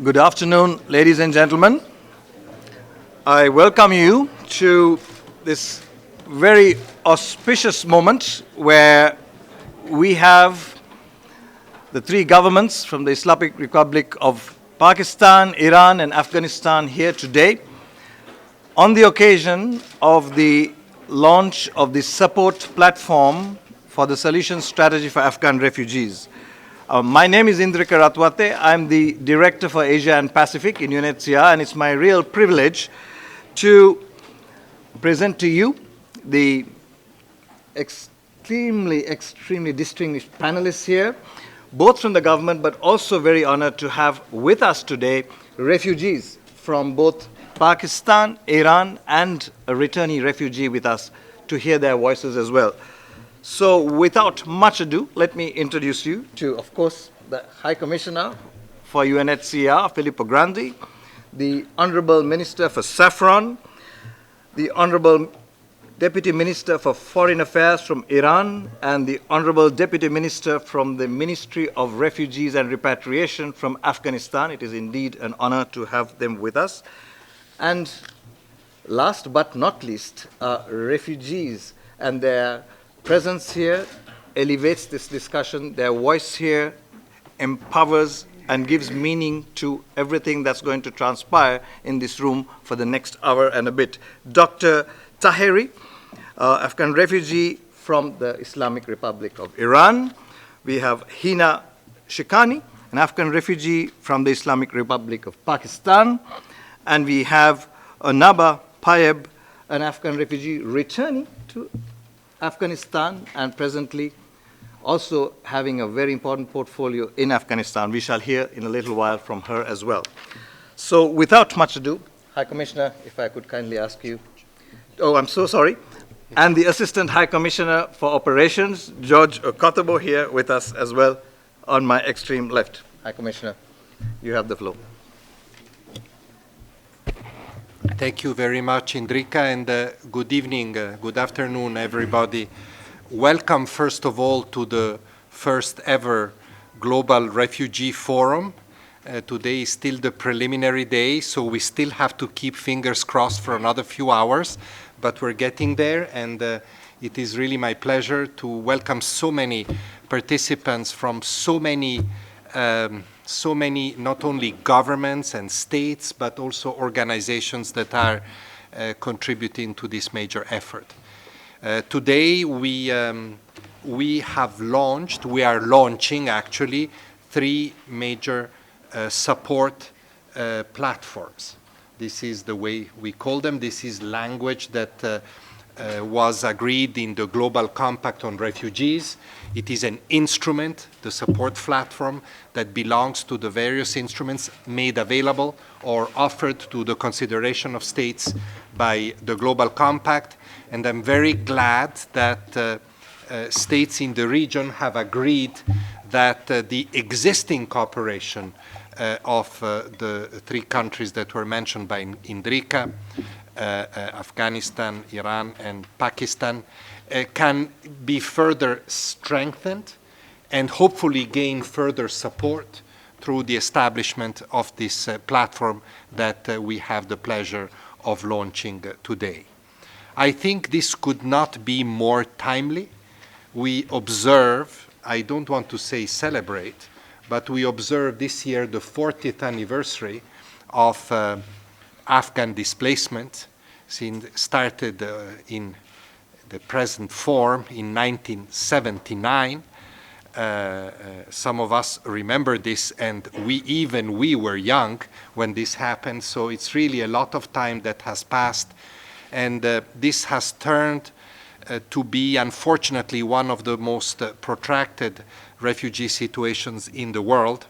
Good afternoon, ladies and gentlemen. I welcome you to this very auspicious moment where we have the three governments from the Islamic Republic of Pakistan, Iran, and Afghanistan here today on the occasion of the launch of the support platform for the solution strategy for Afghan refugees. My name is Indrika Ratwate. I'm the Director for Asia and Pacific in UNHCR, and it's my real privilege to present to you the extremely distinguished panelists here, both from the government, but also very honored to have with us today refugees from both Pakistan, Iran, and a returnee refugee with us to hear their voices as well. So without much ado, let me introduce you to, of course, the High Commissioner for UNHCR, Filippo Grandi, the Honorable Minister for Saffron, the Honorable Deputy Minister for Foreign Affairs from Iran, and the Honorable Deputy Minister from the Ministry of Refugees and Repatriation from Afghanistan. It is indeed an honor to have them with us. And last but not least, refugees and their presence here elevates this discussion. Their voice here empowers and gives meaning to everything that's going to transpire in this room for the next hour and a bit. Dr. Taheri, Afghan refugee from the Islamic Republic of Iran. We have Hina Shikani, an Afghan refugee from the Islamic Republic of Pakistan. And we have Naba Payeb, an Afghan refugee returning to Afghanistan and presently also having a very important portfolio in Afghanistan. We shall hear in a little while from her as well. So without much ado, High Commissioner, if I could kindly ask you. Oh, I'm so sorry. And the Assistant High Commissioner for Operations, George Okotobo, here with us as well on my extreme left. High Commissioner, you have the floor. Thank you very much, Indrika, and good evening, good afternoon, everybody. Welcome, first of all, to the first ever Global Refugee Forum. Today is still the preliminary day, so we still have to keep fingers crossed for another few hours, but we're getting there, and it is really my pleasure to welcome so many participants from so many not only governments and states, but also organizations that are contributing to this major effort. Today we are launching actually three major support platforms. This is the way we call them. This is language that was agreed in the Global Compact on Refugees. It is an instrument, the support platform, that belongs to the various instruments made available or offered to the consideration of states by the Global Compact. And I'm very glad that states in the region have agreed that the existing cooperation of the three countries that were mentioned by Indrika, Afghanistan, Iran, and Pakistan, can be further strengthened and hopefully gain further support through the establishment of this platform that we have the pleasure of launching today. I think this could not be more timely. We observe, I don't want to say celebrate, but we observe this year the 40th anniversary of Afghan displacement, started in the present form in 1979. Some of us remember this, and we were young when this happened, so it's really a lot of time that has passed, and this has turned to be, unfortunately, one of the most protracted refugee situations in the world.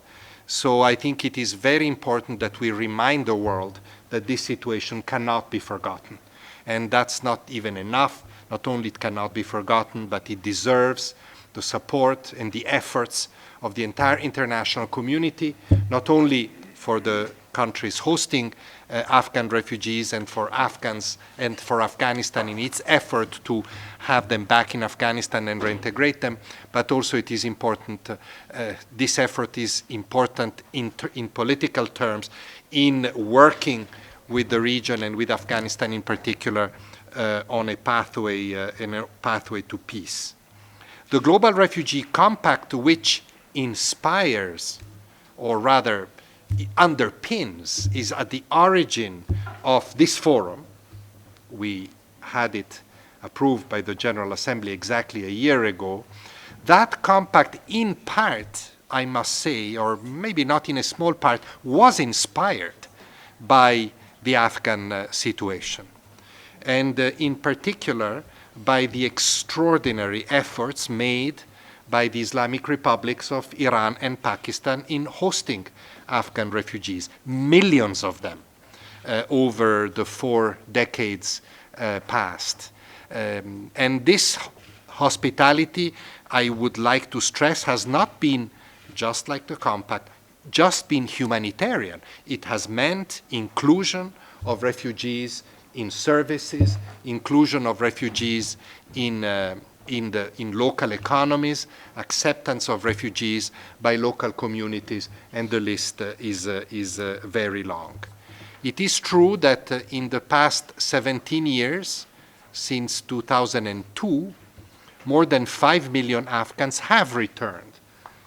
So I think it is very important that we remind the world that this situation cannot be forgotten. And that's not even enough. Not only it cannot be forgotten, but it deserves the support and the efforts of the entire international community, not only for the countries hosting Afghan refugees and for Afghans and for Afghanistan in its effort to have them back in Afghanistan and reintegrate them. But also it is important, this effort is important in political terms, in working with the region and with Afghanistan in particular on a pathway to peace. The Global Refugee Compact, which inspires, or rather underpins, is at the origin of this forum. We had it approved by the General Assembly exactly a year ago. That compact, in part, I must say, or maybe not in a small part, was inspired by the Afghan situation, and in particular by the extraordinary efforts made by the Islamic republics of Iran and Pakistan in hosting Afghan refugees, millions of them over the 4 decades past. And this hospitality, I would like to stress, has not been, just like the compact, just been humanitarian. It has meant inclusion of refugees in services, inclusion of refugees in local economies, acceptance of refugees by local communities, and the list is very long. It is true that in the past 17 years, since 2002, more than 5 million Afghans have returned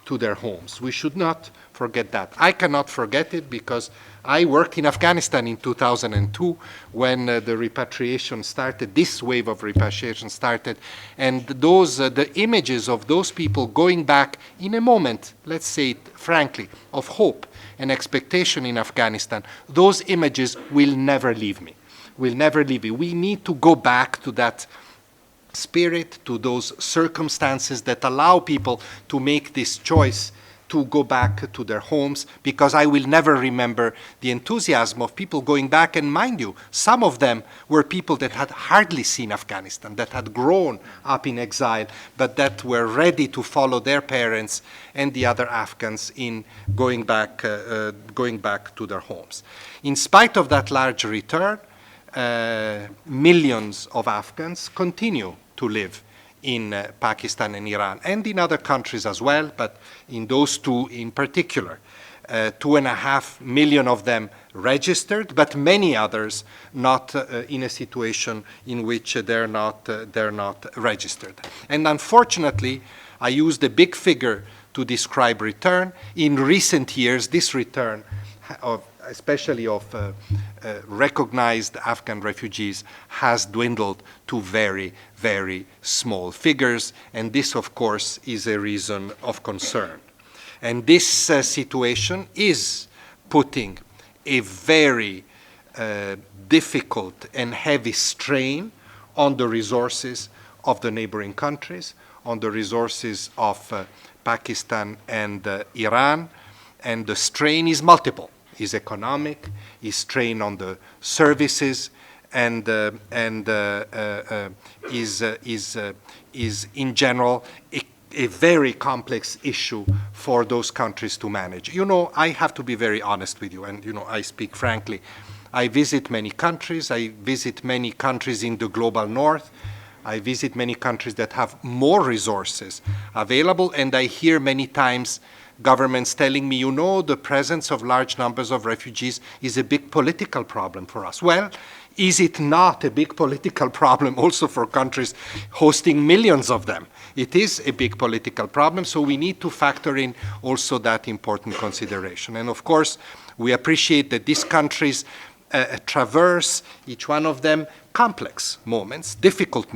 to their homes. We should not forget that. I cannot forget it because I worked in Afghanistan in 2002 when the repatriation started, this wave of repatriation started, and those the images of those people going back in a moment, let's say it frankly, of hope and expectation in Afghanistan, those images will never leave me, will never leave me. We need to go back to that spirit, to those circumstances that allow people to make this choice to go back to their homes, because I will never remember the enthusiasm of people going back. And mind you, some of them were people that had hardly seen Afghanistan, that had grown up in exile, but that were ready to follow their parents and the other Afghans in going back to their homes. In spite of that large return, millions of Afghans continue to live in Pakistan and Iran, and in other countries as well, but in those two in particular. 2.5 million of them registered, but many others not in a situation in which they're not registered. And unfortunately, I used a big figure to describe return. In recent years, this return especially of recognized Afghan refugees, has dwindled to very, very small figures. And this, of course, is a reason of concern. And this situation is putting a very difficult and heavy strain on the resources of the neighboring countries, on the resources of Pakistan and Iran. And the strain is multiple. Is economic, is strain on the services, and is in general a very complex issue for those countries to manage. You know, I have to be very honest with you, and you know, I speak frankly. I visit many countries. I visit many countries in the global north. I visit many countries that have more resources available, and I hear many times governments telling me, you know, the presence of large numbers of refugees is a big political problem for us. Well, is it not a big political problem also for countries hosting millions of them? It is a big political problem, so we need to factor in also that important consideration. And of course, we appreciate that these countries traverse, each one of them, complex moments, difficult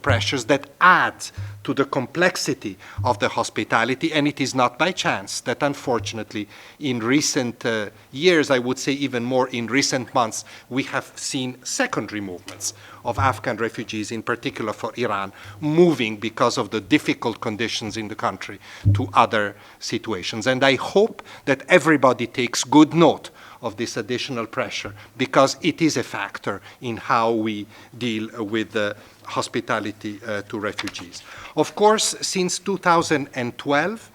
pressures that add to the complexity of the hospitality. And it is not by chance that, unfortunately, in recent years, I would say even more in recent months, we have seen secondary movements of Afghan refugees, in particular for Iran, moving because of the difficult conditions in the country to other situations. And I hope that everybody takes good note of this additional pressure, because it is a factor in how we deal with hospitality to refugees. Of course, since 2012,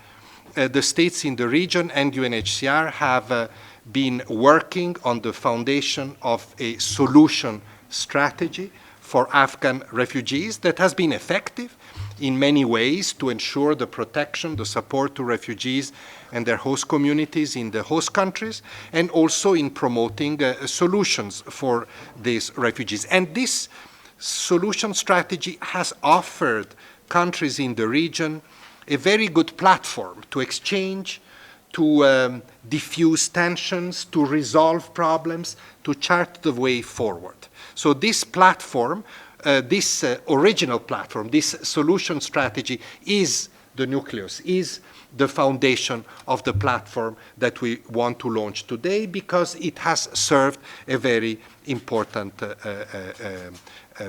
the states in the region and UNHCR have been working on the foundation of a solution strategy for Afghan refugees that has been effective in many ways to ensure the protection, the support to refugees and their host communities in the host countries, and also in promoting solutions for these refugees. And this solution strategy has offered countries in the region a very good platform to exchange, to diffuse tensions, to resolve problems, to chart the way forward. So this platform, this original platform, this solution strategy is the nucleus, is the foundation of the platform that we want to launch today, because it has served a very important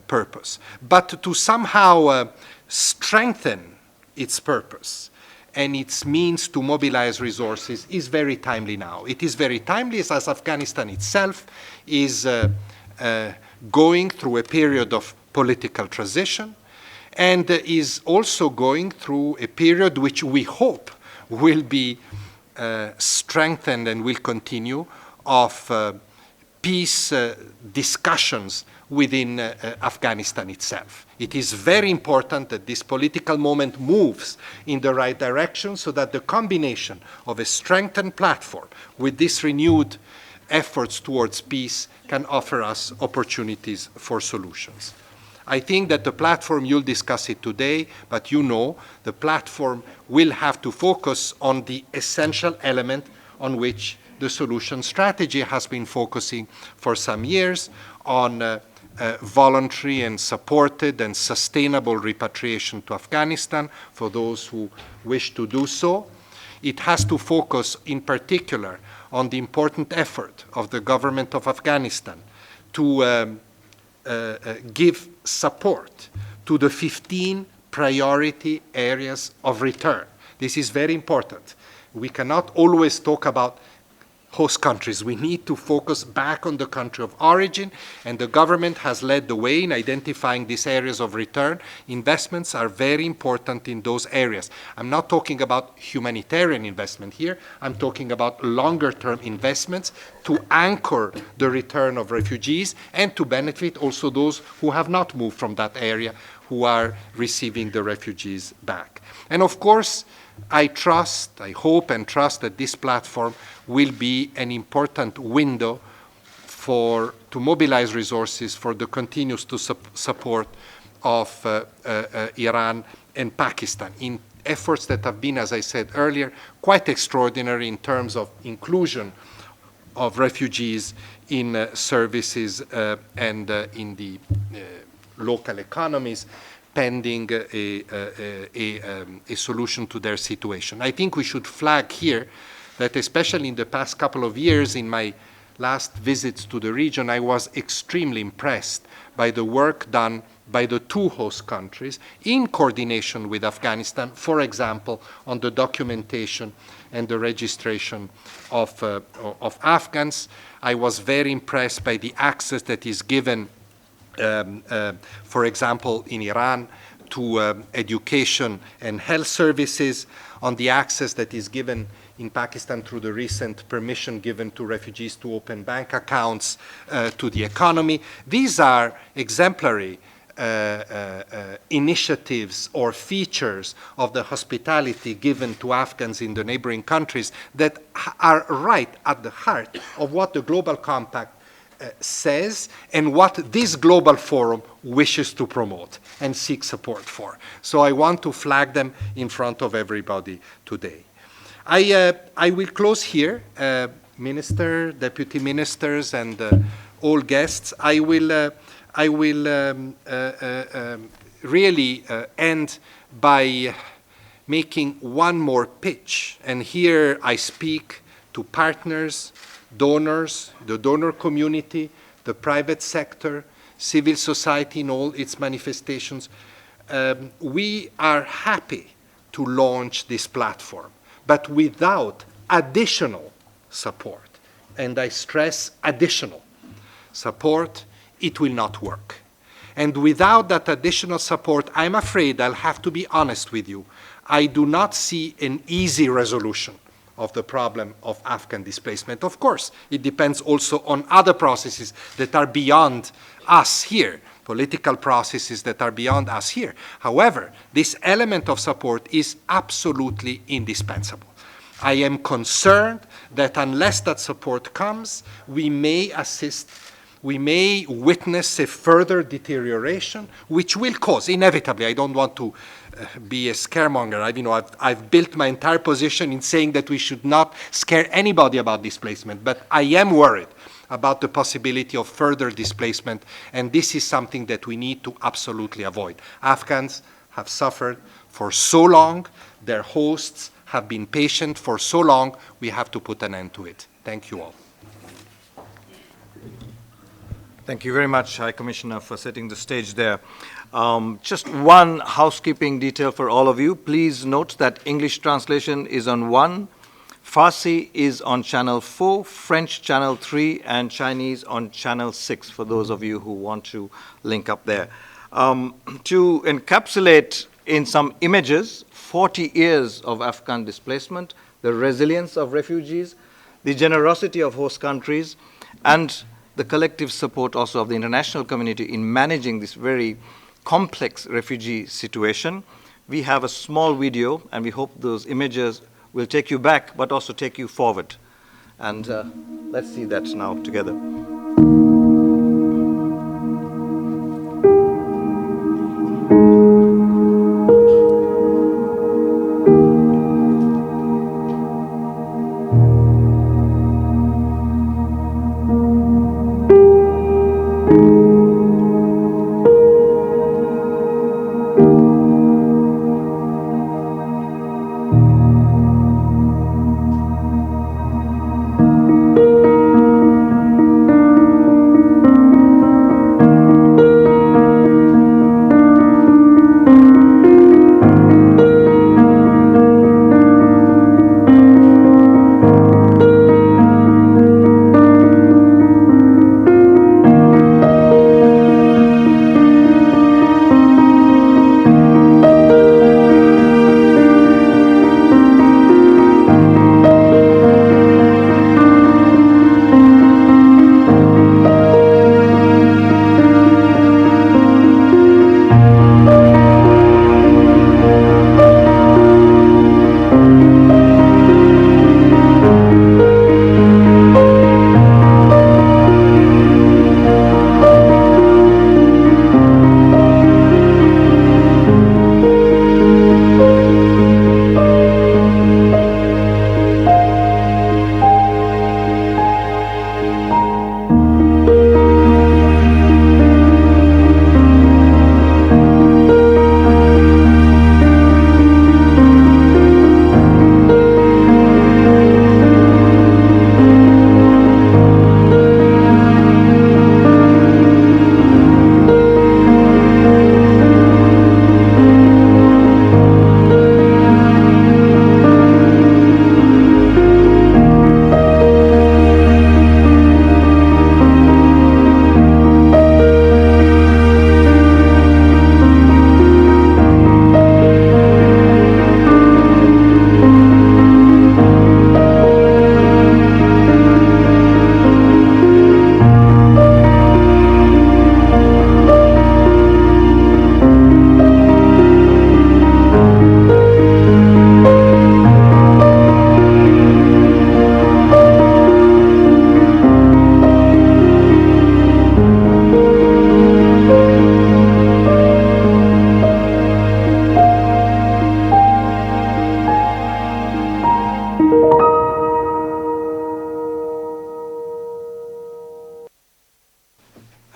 purpose. But to somehow strengthen its purpose and its means to mobilize resources is very timely now. It is very timely as Afghanistan itself is going through a period of political transition, and is also going through a period which we hope will be strengthened and will continue of peace discussions within Afghanistan itself. It is very important that this political moment moves in the right direction, so that the combination of a strengthened platform with this renewed efforts towards peace can offer us opportunities for solutions. I think that the platform, you'll discuss it today, but you know the platform will have to focus on the essential element on which the solution strategy has been focusing for some years, on voluntary and supported and sustainable repatriation to Afghanistan for those who wish to do so. It has to focus in particular on the important effort of the government of Afghanistan to give support to the 15 priority areas of return. This is very important. We cannot always talk about host countries. We need to focus back on the country of origin, and the government has led the way in identifying these areas of return. Investments are very important in those areas. I'm not talking about humanitarian investment here. I'm talking about longer-term investments to anchor the return of refugees and to benefit also those who have not moved from that area, who are receiving the refugees back. And of course, I hope and trust that this platform will be an important window to mobilize resources for the continuous support of Iran and Pakistan in efforts that have been, as I said earlier, quite extraordinary in terms of inclusion of refugees in services and in the local economies, pending a solution to their situation. I think we should flag here that especially in the past couple of years, in my last visits to the region, I was extremely impressed by the work done by the two host countries in coordination with Afghanistan, for example, on the documentation and the registration of Afghans. I was very impressed by the access that is given for example, in Iran, to education and health services, on the access that is given in Pakistan through the recent permission given to refugees to open bank accounts, to the economy. These are exemplary initiatives or features of the hospitality given to Afghans in the neighboring countries that are right at the heart of what the Global Compact says and what this global forum wishes to promote and seek support for. So I want to flag them in front of everybody today. I will close here. Minister, deputy ministers, and all guests. I will really end by making one more pitch. And here I speak to partners, donors, the donor community, the private sector, civil society in all its manifestations. We are happy to launch this platform, but without additional support, and I stress additional support, it will not work. And without that additional support, I'm afraid I'll have to be honest with you. I do not see an easy resolution of the problem of Afghan displacement. Of course, it depends also on other processes that are beyond us here, political processes that are beyond us here. However, this element of support is absolutely indispensable. I am concerned that unless that support comes, we may witness a further deterioration, which will cause, inevitably, I don't want to be a scaremonger. I've built my entire position in saying that we should not scare anybody about displacement, but I am worried about the possibility of further displacement, and this is something that we need to absolutely avoid. Afghans have suffered for so long, their hosts have been patient for so long, we have to put an end to it. Thank you all. Thank you very much, High Commissioner, for setting the stage there. Just one housekeeping detail for all of you. Please note that English translation is on 1, Farsi is on channel 4, French channel 3, and Chinese on channel 6, for those of you who want to link up there. To encapsulate in some images 40 years of Afghan displacement, the resilience of refugees, the generosity of host countries, and the collective support also of the international community in managing this very complex refugee situation. We have a small video, and we hope those images will take you back, but also take you forward. And let's see that now together.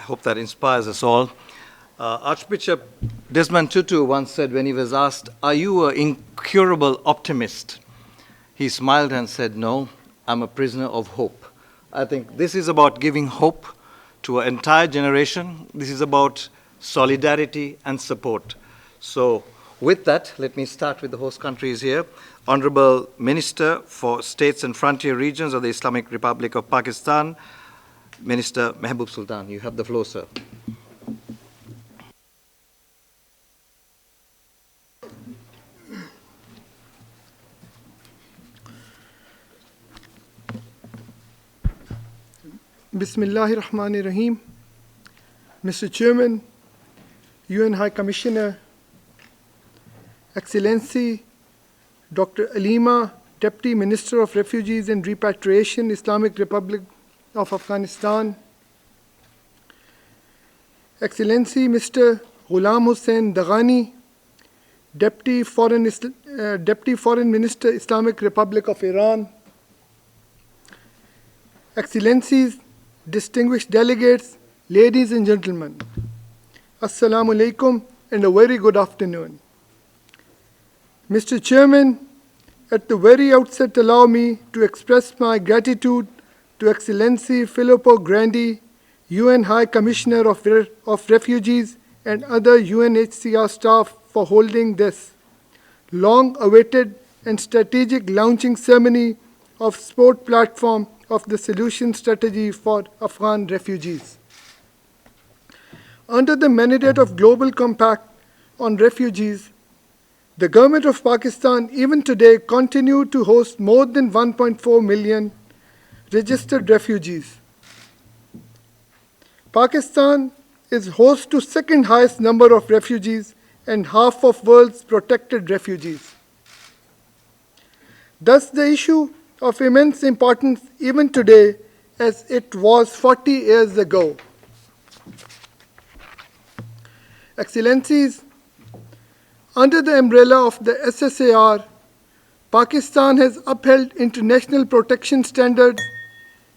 hope that inspires us all. Archbishop Desmond Tutu once said when he was asked, "Are you an incurable optimist?" He smiled and said, "No, I'm a prisoner of hope." I think this is about giving hope to an entire generation. This is about solidarity and support. So with that, let me start with the host countries here. Honorable Minister for States and Frontier Regions of the Islamic Republic of Pakistan, Minister Mehboob Sultan. You have the floor, sir. Bismillahir Rahmanir Rahim. Mr. Chairman, UN High Commissioner, Excellency Dr. Alima, Deputy Minister of Refugees and Repatriation, Islamic Republic of Afghanistan, Excellency Mr. Ghulam Hussain Daghani, Deputy Foreign Minister, Islamic Republic of Iran, Excellencies, distinguished delegates, ladies and gentlemen, Assalamu alaikum and a very good afternoon. Mr. Chairman, at the very outset, allow me to express my gratitude to Excellency Filippo Grandi, UN High Commissioner of Refugees and other UNHCR staff for holding this long-awaited and strategic launching ceremony of sport platform of the solution strategy for Afghan refugees. Under the mandate of Global Compact on Refugees, the government of Pakistan even today continue to host more than 1.4 million registered refugees. Pakistan is host to second highest number of refugees and half of world's protected refugees. Thus, the issue of immense importance even today as it was 40 years ago. Excellencies, under the umbrella of the SSAR, Pakistan has upheld international protection standards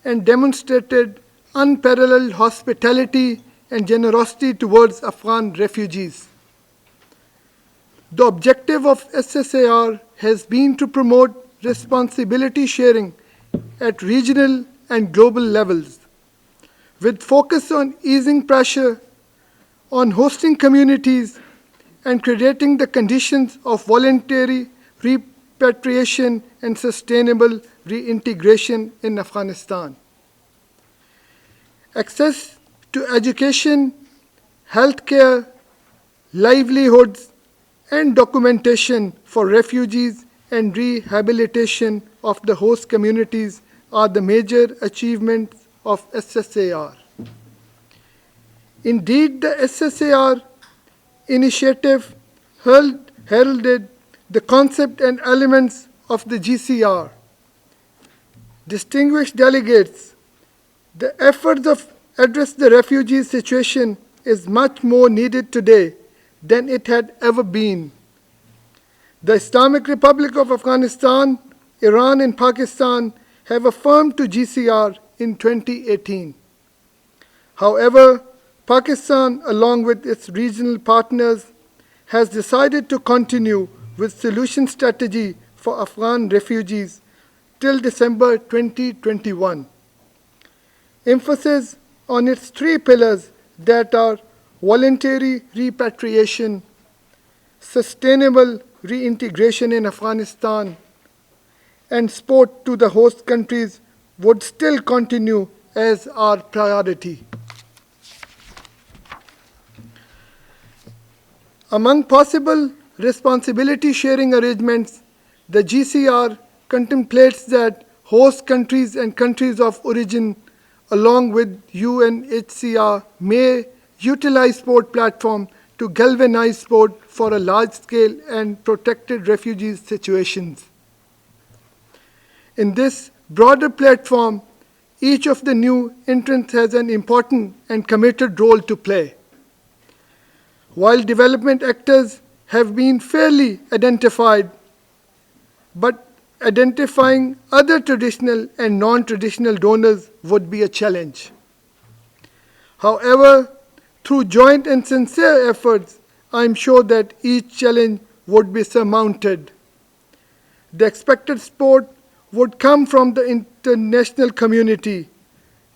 and demonstrated unparalleled hospitality and generosity towards Afghan refugees. The objective of SSAR has been to promote responsibility sharing at regional and global levels, with focus on easing pressure on hosting communities and creating the conditions of voluntary repatriation and sustainable reintegration in Afghanistan. Access to education, healthcare, livelihoods, and documentation for refugees and rehabilitation of the host communities are the major achievements of SSAR. Indeed, the SSAR initiative heralded the concept and elements of the GCR. Distinguished delegates, the efforts of address the refugee situation is much more needed today than it had ever been. The Islamic Republic of Afghanistan, Iran, and Pakistan have affirmed to GCR in 2018. However, Pakistan, along with its regional partners, has decided to continue with solution strategy for Afghan refugees till December 2021. Emphasis on its three pillars that are voluntary repatriation, sustainable reintegration in Afghanistan, and support to the host countries would still continue as our priority. Among possible responsibility sharing arrangements, the GCR contemplates that host countries and countries of origin, along with UNHCR, may utilize sport platform to galvanize sport for a large-scale and protected refugees situations. In this broader platform, each of the new entrants has an important and committed role to play. While development actors have been fairly identified, but identifying other traditional and non-traditional donors would be a challenge. However, through joint and sincere efforts, I am sure that each challenge would be surmounted. The expected support would come from the international community,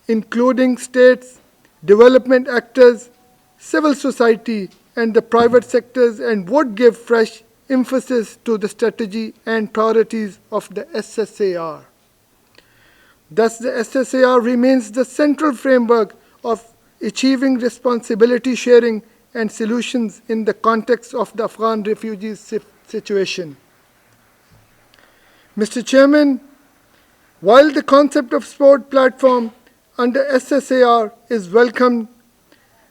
including states, development actors, civil society, and the private sectors, and would give fresh emphasis to the strategy and priorities of the SSAR. Thus, the SSAR remains the central framework of achieving responsibility sharing and solutions in the context of the Afghan refugees situation. Mr. Chairman, while the concept of sport platform under SSAR is welcome.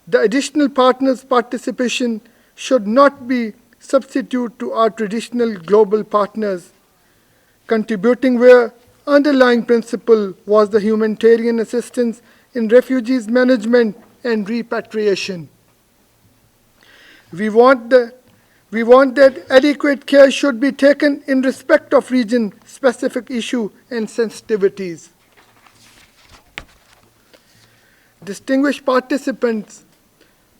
The additional partners' participation should not be substitute to our traditional global partners, contributing where underlying principle was the humanitarian assistance in refugees management and repatriation. We want that adequate care should be taken in respect of region-specific issue and sensitivities. Distinguished participants,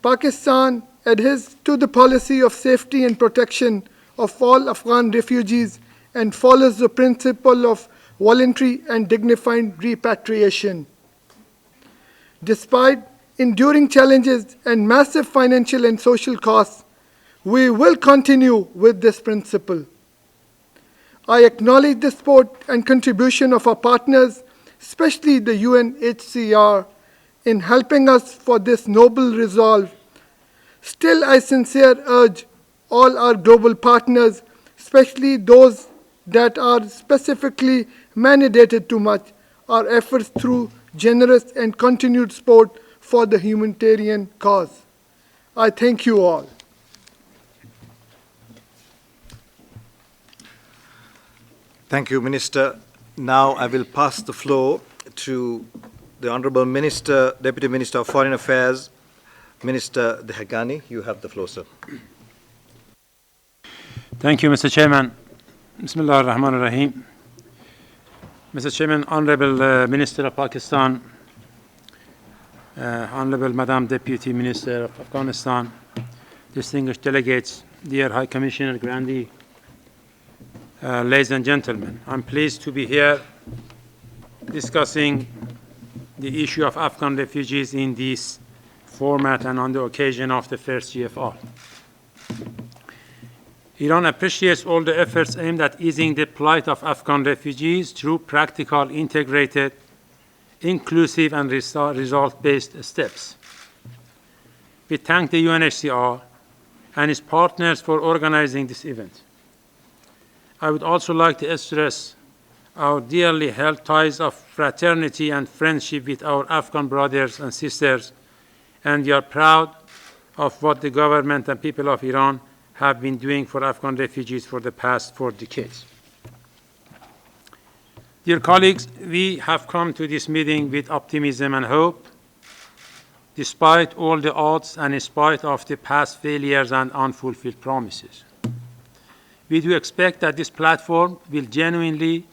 Pakistan adheres to the policy of safety and protection of all Afghan refugees and follows the principle of voluntary and dignified repatriation. Despite enduring challenges and massive financial and social costs, we will continue with this principle. I acknowledge the support and contribution of our partners, especially the UNHCR, in helping us for this noble resolve. Still, I sincerely urge all our global partners, especially those that are specifically mandated to match our efforts through generous and continued support for the humanitarian cause. I thank you all. Thank you, Minister. Now I will pass the floor to the Honorable Minister, Deputy Minister of Foreign Affairs, Minister Dehghani. You have the floor, sir. Thank you, Mr. Chairman. Bismillah ar-Rahman ar-Rahim. Mr. Chairman, Honorable Minister of Pakistan, Honorable Madam Deputy Minister of Afghanistan, distinguished delegates, dear High Commissioner Grandi, ladies and gentlemen, I'm pleased to be here discussing the issue of Afghan refugees in this format and on the occasion of the first GFR. Iran appreciates all the efforts aimed at easing the plight of Afghan refugees through practical, integrated, inclusive, and result-based steps. We thank the UNHCR and its partners for organizing this event. I would also like to stress our dearly held ties of fraternity and friendship with our Afghan brothers and sisters, and we are proud of what the government and people of Iran have been doing for Afghan refugees for the past 4 decades. Dear colleagues, we have come to this meeting with optimism and hope, despite all the odds and in spite of the past failures and unfulfilled promises. We do expect that this platform will genuinely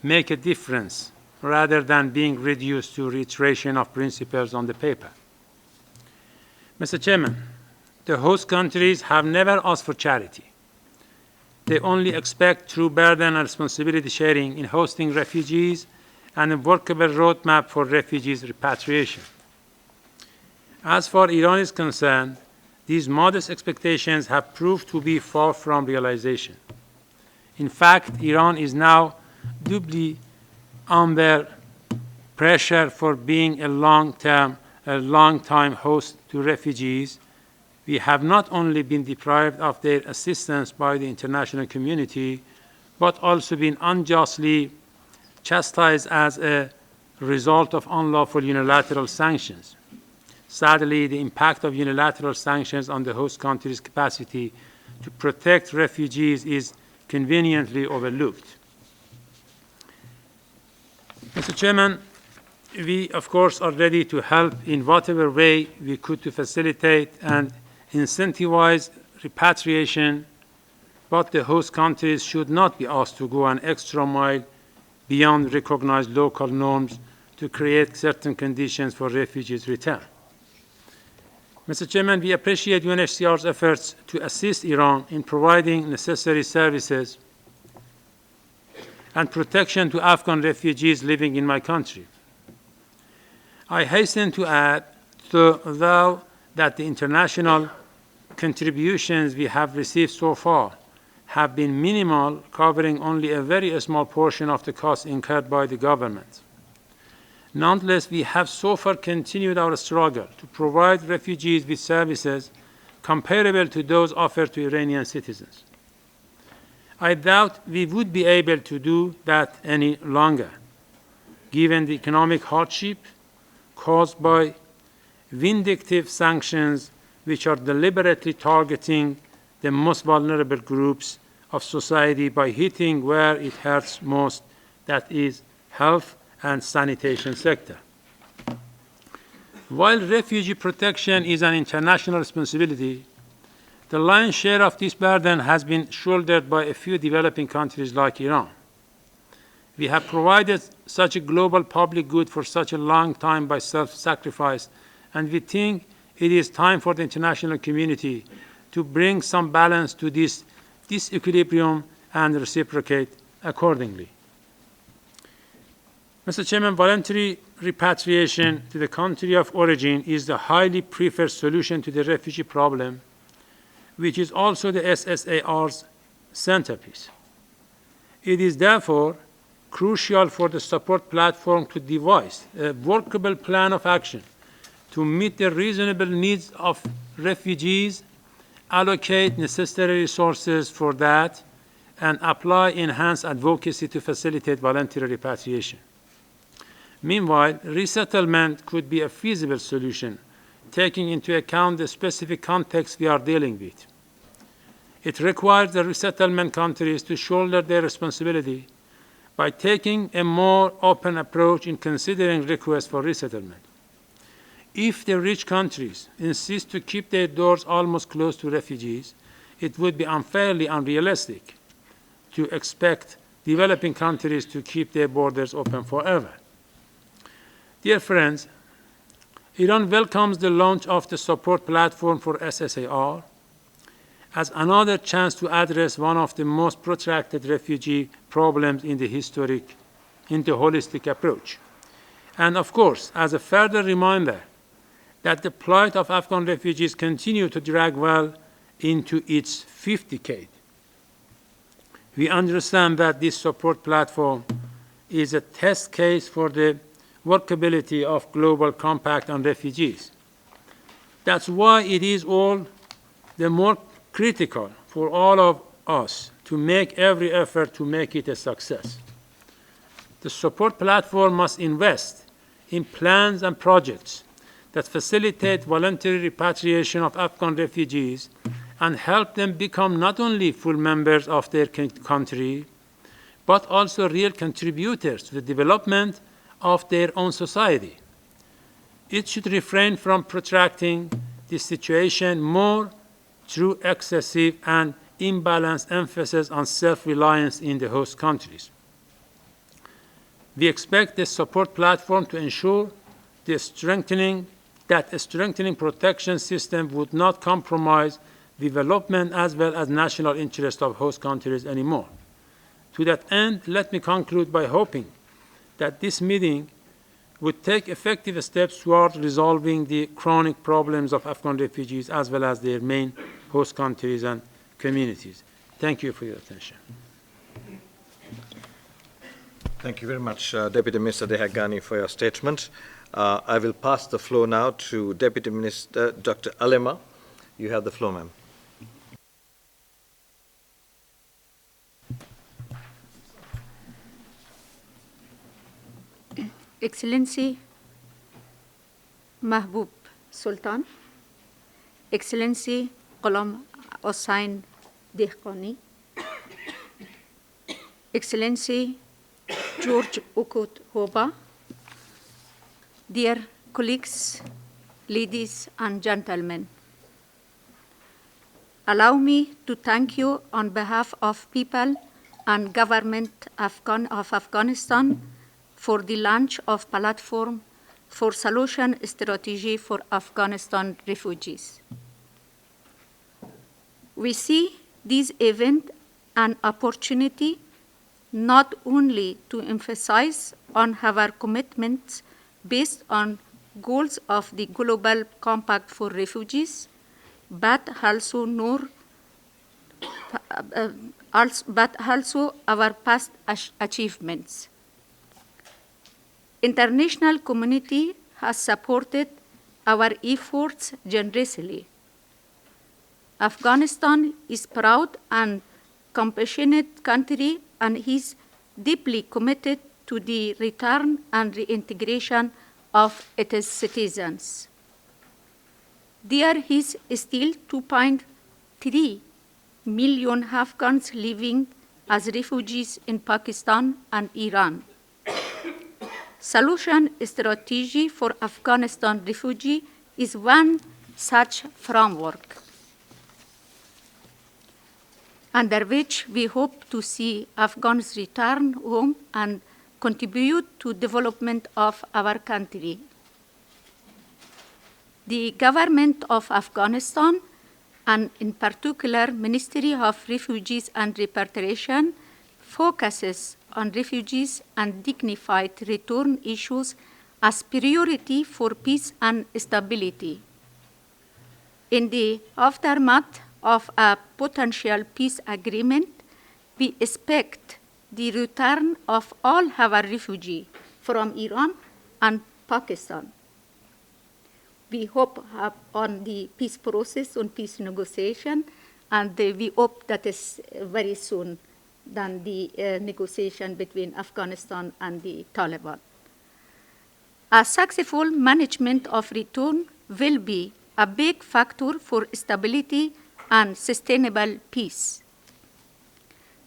make a difference rather than being reduced to reiteration of principles on the paper. Mr. Chairman, the host countries have never asked for charity. They only expect true burden and responsibility sharing in hosting refugees and a workable roadmap for refugees repatriation. As far as Iran is concerned, these modest expectations have proved to be far from realization. In fact, Iran is now doubly under pressure for being a long-time host to refugees. We have not only been deprived of their assistance by the international community, but also been unjustly chastised as a result of unlawful unilateral sanctions. Sadly, the impact of unilateral sanctions on the host country's capacity to protect refugees is conveniently overlooked. Mr. Chairman, we, of course, are ready to help in whatever way we could to facilitate and incentivize repatriation, but the host countries should not be asked to go an extra mile beyond recognized local norms to create certain conditions for refugees' return. Mr. Chairman, we appreciate UNHCR's efforts to assist Iran in providing necessary services and protection to Afghan refugees living in my country. I hasten to add, though, that the international contributions we have received so far have been minimal, covering only a very small portion of the costs incurred by the government. Nonetheless, we have so far continued our struggle to provide refugees with services comparable to those offered to Iranian citizens. I doubt we would be able to do that any longer, given the economic hardship caused by vindictive sanctions which are deliberately targeting the most vulnerable groups of society by hitting where it hurts most, that is, health and sanitation sector. While refugee protection is an international responsibility, the lion's share of this burden has been shouldered by a few developing countries like Iran. We have provided such a global public good for such a long time by self-sacrifice, and we think it is time for the international community to bring some balance to this disequilibrium and reciprocate accordingly. Mr. Chairman, voluntary repatriation to the country of origin is the highly preferred solution to the refugee problem, which is also the SSAR's centerpiece. It is therefore crucial for the support platform to devise a workable plan of action to meet the reasonable needs of refugees, allocate necessary resources for that, and apply enhanced advocacy to facilitate voluntary repatriation. Meanwhile, resettlement could be a feasible solution, taking into account the specific context we are dealing with. It requires the resettlement countries to shoulder their responsibility by taking a more open approach in considering requests for resettlement. If the rich countries insist to keep their doors almost closed to refugees, it would be unfairly unrealistic to expect developing countries to keep their borders open forever. Dear friends, Iran welcomes the launch of the support platform for SSAR as another chance to address one of the most protracted refugee problems in the holistic approach. And of course, as a further reminder that the plight of Afghan refugees continue to drag well into its fifth decade. We understand that this support platform is a test case for the workability of Global Compact on Refugees. That's why it is all the more critical for all of us to make every effort to make it a success. The support platform must invest in plans and projects that facilitate voluntary repatriation of Afghan refugees and help them become not only full members of their country, but also real contributors to the development of their own society. It should refrain from protracting this situation more through excessive and imbalanced emphasis on self-reliance in the host countries. We expect the support platform to ensure that a strengthening protection system would not compromise development as well as national interest of host countries anymore. To that end, let me conclude by hoping that this meeting would take effective steps toward resolving the chronic problems of Afghan refugees as well as their main host countries and communities. Thank you for your attention. Thank you very much, Deputy Minister Dehghani, for your statement. I will pass the floor now to Deputy Minister Dr. Alema. You have the floor, ma'am. Excellency Mahbub Sultan, Excellency Ghulam Hossain Dehghani, Excellency George Ukut Hoba, dear colleagues, ladies and gentlemen, allow me to thank you on behalf of people and government of Afghanistan for the launch of platform for solution strategy for Afghanistan refugees. We see this event an opportunity not only to emphasize on our commitments based on goals of the Global Compact for Refugees, but also our past achievements. International community has supported our efforts generously. Afghanistan is proud and compassionate country and is deeply committed to the return and reintegration of its citizens. There is still 2.3 million Afghans living as refugees in Pakistan and Iran. Solution strategy for Afghanistan refugee is one such framework, under which we hope to see Afghans return home and contribute to development of our country. The government of Afghanistan, and in particular Ministry of Refugees and Repatriation, focuses on refugees and dignified return issues as priority for peace and stability. In the aftermath of a potential peace agreement, we expect the return of all our refugees from Iran and Pakistan. We hope on the peace process, on peace negotiation, and we hope that is very soon than the negotiation between Afghanistan and the Taliban. A successful management of return will be a big factor for stability and sustainable peace.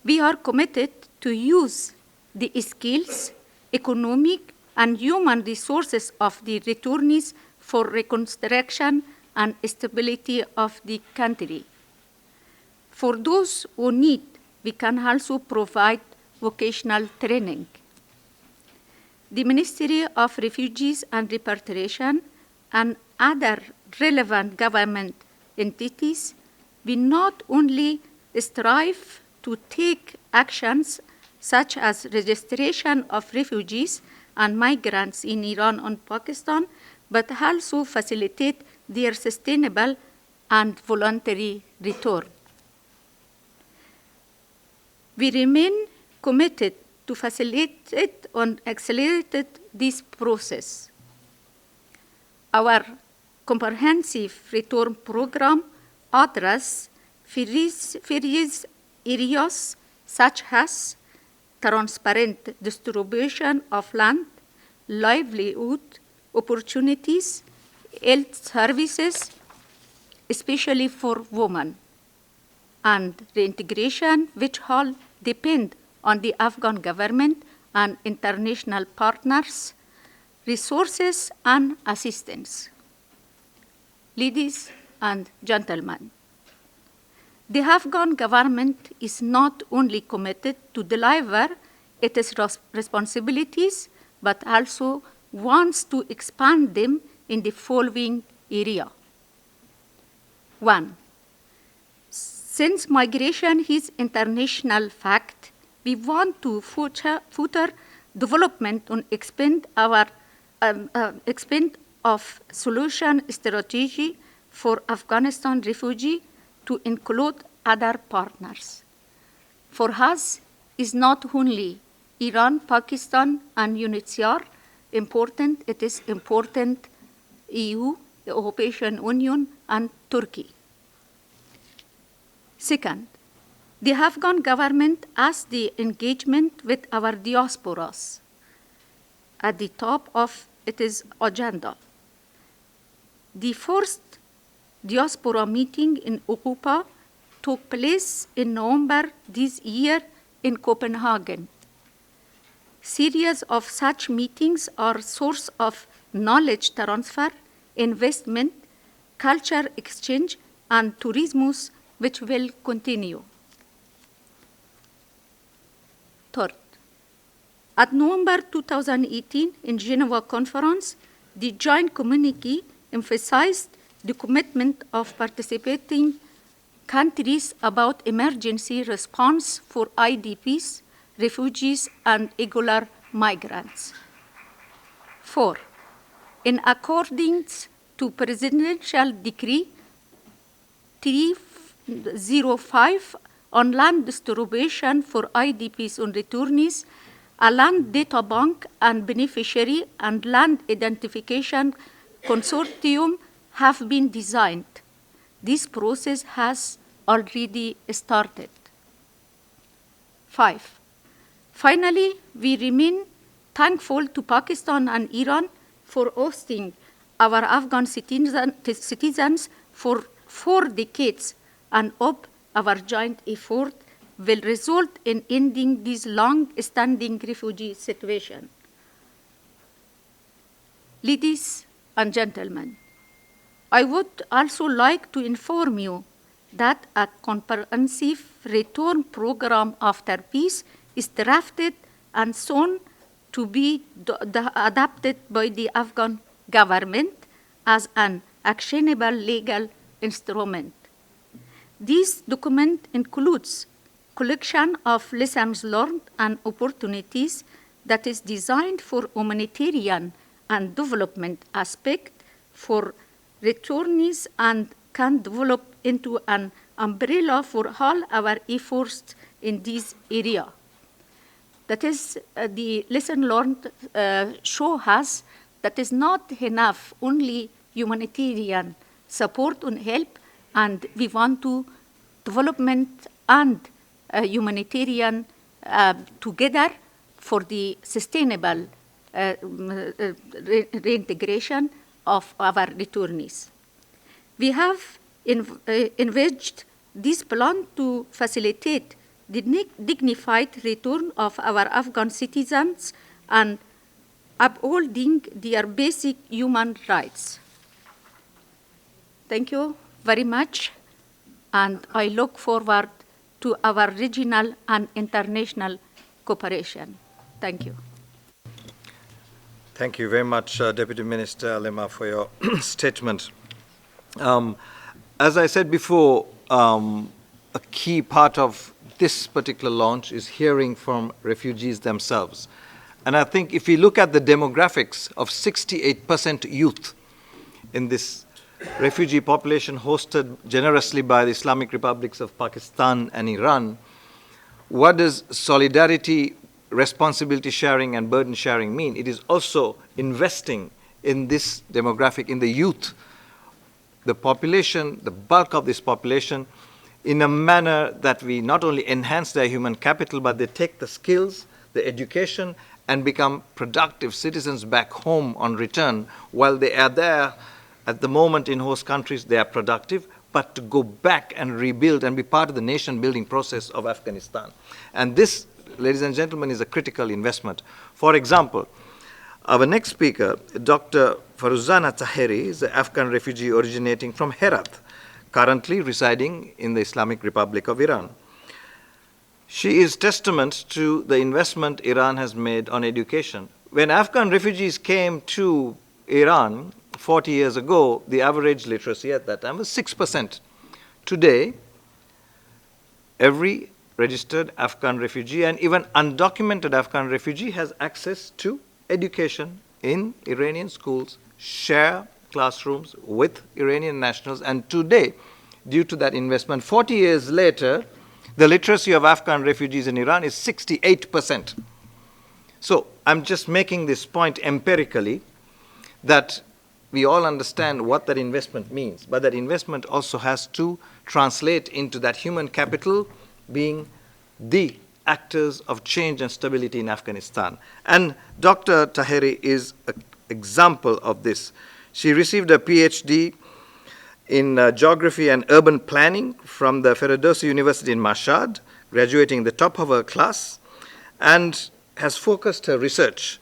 We are committed to use the skills, economic, and human resources of the returnees for reconstruction and stability of the country. For those who need, we can also provide vocational training. The Ministry of Refugees and Repatriation and other relevant government entities will not only strive to take actions such as registration of refugees and migrants in Iran and Pakistan, but also facilitate their sustainable and voluntary return. We remain committed to facilitate and accelerate this process. Our comprehensive return program addresses various areas such as transparent distribution of land, livelihood opportunities, health services, especially for women, and reintegration, which all depend on the Afghan government and international partners, resources, and assistance. Ladies and gentlemen, the Afghan government is not only committed to deliver its responsibilities, but also wants to expand them in the following area. 1. Since migration is international fact, we want to further development and expand of solution strategy for Afghanistan refugee to include other partners. For us, is not only Iran, Pakistan, and UNHCR important, it is important EU, the European Union, and Turkey. Second, the Afghan government has the engagement with our diasporas at the top of its agenda. The first diaspora meeting in Europa took place in November this year in Copenhagen. Series of such meetings are source of knowledge transfer, investment, culture exchange, and tourism, which will continue. Third, at November 2018 in Geneva conference, the joint communique emphasized the commitment of participating countries about emergency response for IDPs, refugees, and irregular migrants. 4. In accordance to Presidential Decree 305 on land distribution for IDPs and returnees, a land data bank and beneficiary and land identification consortium have been designed. This process has already started. 5. Finally, we remain thankful to Pakistan and Iran for hosting our Afghan citizens for 4 decades and hope our joint effort will result in ending this long-standing refugee situation. Ladies and gentlemen, I would also like to inform you that a comprehensive return program after peace is drafted and soon to be adopted by the Afghan government as an actionable legal instrument. This document includes collection of lessons learned and opportunities that is designed for humanitarian and development aspect for returnees and can develop into an umbrella for all our efforts in this area. That is, the lesson learned show us that is not enough only humanitarian support and help, and we want to development and humanitarian together for the sustainable reintegration of our returnees. We have envisaged this plan to facilitate the dignified return of our Afghan citizens and upholding their basic human rights. Thank you very much, and I look forward to our regional and international cooperation. Thank you. Thank you very much, Deputy Minister Alema, for your statement. As I said before, a key part of this particular launch is hearing from refugees themselves. And I think if we look at the demographics of 68% youth in this refugee population hosted generously by the Islamic Republics of Pakistan and Iran, what does solidarity, responsibility sharing, and burden sharing mean? It is also investing in this demographic, in the youth, the population, the bulk of this population, in a manner that we not only enhance their human capital, but they take the skills, the education, and become productive citizens back home on return. While they are there at the moment in host countries, they are productive, but to go back and rebuild and be part of the nation-building process of Afghanistan. And this, ladies and gentlemen, is a critical investment. For example, our next speaker, Dr. Faruzana Taheri, is an Afghan refugee originating from Herat, currently residing in the Islamic Republic of Iran. She is testament to the investment Iran has made on education. When Afghan refugees came to Iran 40 years ago, the average literacy at that time was 6%. Today, every registered Afghan refugee and even undocumented Afghan refugee has access to education in Iranian schools, share classrooms with Iranian nationals, and today, due to that investment, 40 years later, the literacy of Afghan refugees in Iran is 68%. So I'm just making this point empirically that we all understand what that investment means, but that investment also has to translate into that human capital being the actors of change and stability in Afghanistan. And Dr. Taheri is an example of this. She received a PhD in geography and urban planning from the Ferdowsi University in Mashhad, graduating the top of her class, and has focused her research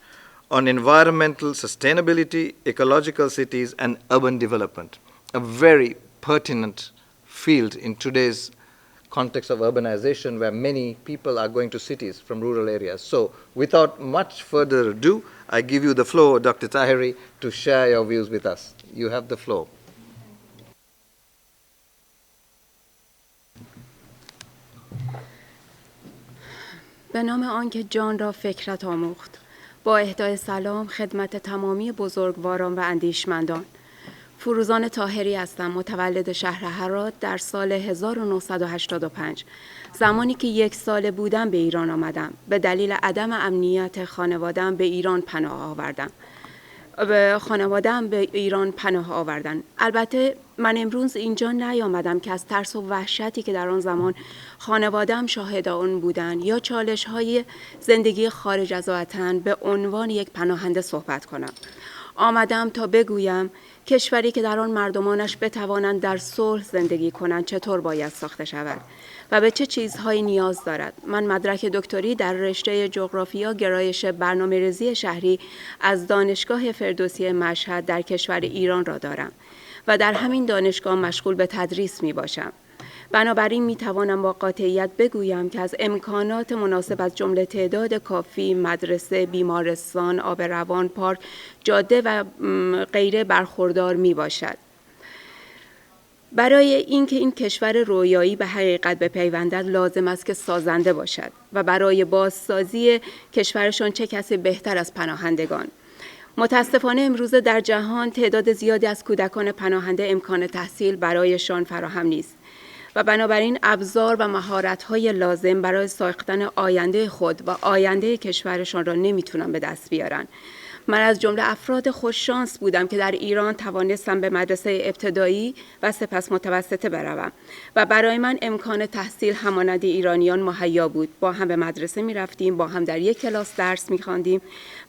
on environmental sustainability, ecological cities, and urban development, a very pertinent field in today's context of urbanization, where many people are going to cities from rural areas. So without much further ado, I give you the floor, Dr. Taheri, to share your views with us. You have the floor. به نام آنکه جان را فکرت آموخت. با اهدای سلام خدمت تمامی بزرگواران و اندیشمندان. فروزان طاهری هستم، متولد شهر هرات در سال 1985. زمانی که 1 ساله بودم به ایران آمدم. به دلیل عدم امنیت خانواده‌ام به ایران پناه آوردن. البته من امروز اینجا نیامدم که از ترس و وحشتی که در آن زمان خانواده‌ام شاهد آن بودند یا چالش‌های زندگی خارج از وطن به عنوان یک پناهنده صحبت کنم. آمدم تا بگویم کشوری که در آن مردمانش بتوانند در صلح زندگی کنند چطور باید ساخته شود و به چه چیزهایی نیاز دارد. من مدرک دکتری در رشته جغرافیا گرایش برنامه‌ریزی شهری از دانشگاه فردوسی مشهد در کشور ایران را دارم و در همین دانشگاه مشغول به تدریس می باشم. بنابراین می توانم با قاطعیت بگویم که از امکانات مناسب از جمله تعداد کافی، مدرسه، بیمارستان، آب روان، پارک، جاده و غیره برخوردار می باشد. برای اینکه این کشور رویایی به حقیقت بپیوندد لازم است که سازنده باشد و برای بازسازی کشورشان چه کسی بهتر از پناهندگان. متاسفانه امروزه در جهان تعداد زیادی از کودکان پناهنده امکان تحصیل برایشان فراهم نیست و بنابراین ابزار و مهارت‌های لازم برای ساختن آینده خود و آینده کشورشان را نمیتونن به دست بیارن. من از جمله افراد خوششانس بودم که در ایران توانستم به مدرسه ابتدایی و سپس متوسطه بروم و برای من امکان تحصیل همانند ایرانیان مهیا بود. با هم به مدرسه می رفتیم، با هم در یک کلاس درس می خواندیم.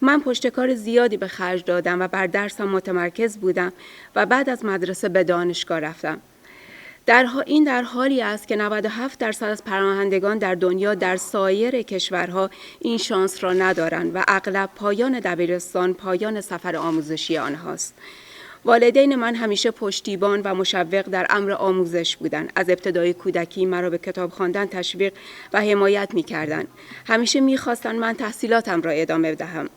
من پشتکار زیادی به خرج دادم و بر درسم متمرکز بودم و بعد از مدرسه به دانشگاه رفتم. این در حالی است که 97% از پناهندگان در دنیا در سایر کشورها این شانس را ندارند و اغلب پایان دبیرستان پایان سفر آموزشی آنهاست. والدین من همیشه پشتیبان و مشوق در امر آموزش بودند. از ابتدای کودکی مرا به کتاب خواندن تشویق و حمایت می‌کردند. همیشه می‌خواستند من تحصیلاتم را ادامه بدهم.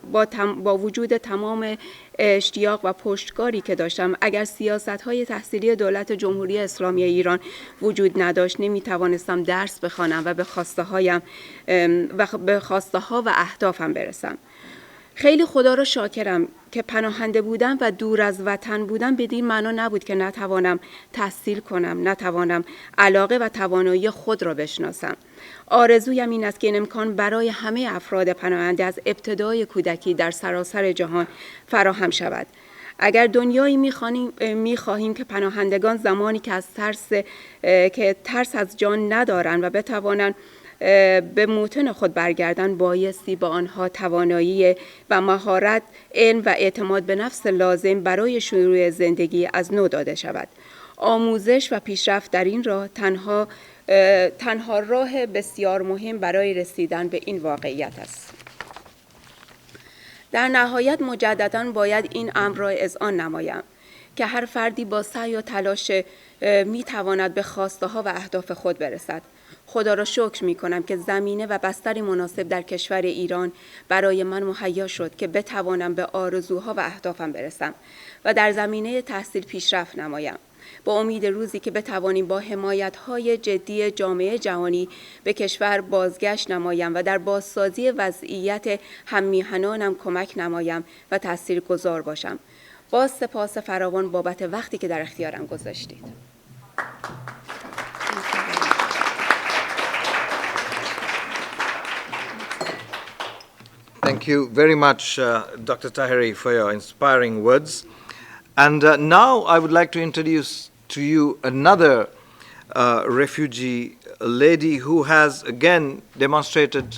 با وجود تمام اشتیاق و پشتکاری که داشتم، اگر سیاست‌های تحصیلی دولت جمهوری اسلامی ایران وجود نداشت، نمی‌توانستم درس بخوانم و به خواسته‌ها و اهدافم برسم. خیلی خدا را شاکرم که پناهنده بودم و دور از وطن بودم بدین معنا نبود که نتوانم تحصیل کنم، نتوانم علاقه و توانایی خود را بشناسم. آرزویم این است که این امکان برای همه افراد پناهنده از ابتدای کودکی در سراسر جهان فراهم شود. اگر دنیایی می‌خواهیم که پناهندگان زمانی که ترس از جان ندارند و بتوانند به موطن خود برگردن، بایستی با آنها توانایی و مهارت، علم و اعتماد به نفس لازم برای شروع زندگی از نو داده شود. آموزش و پیشرفت در این راه تنها راه بسیار مهم برای رسیدن به این واقعیت است. در نهایت مجدداً باید این امر را اذعان نمایم که هر فردی با سعی و تلاش می‌تواند به خواسته‌ها و اهداف خود برسد. خدا را شکر می‌کنم که زمینه و بستری مناسب در کشور ایران برای من مهیا شد که بتوانم به آرزوها و اهدافم برسم و در زمینه تحصیل پیشرفت نمایم. با امید روزی که بتوانیم با حمایت‌های جدی جامعه جهانی به کشور بازگشت نمایم و در بازسازی وضعیت هم‌میهنانم کمک نمایم و تاثیرگذار باشم. باز سپاس فراوان بابت وقتی که در اختیارم گذاشتید. Thank you very much, Dr. Taheri, for your inspiring words. And now I would like to introduce to you another refugee lady who has again demonstrated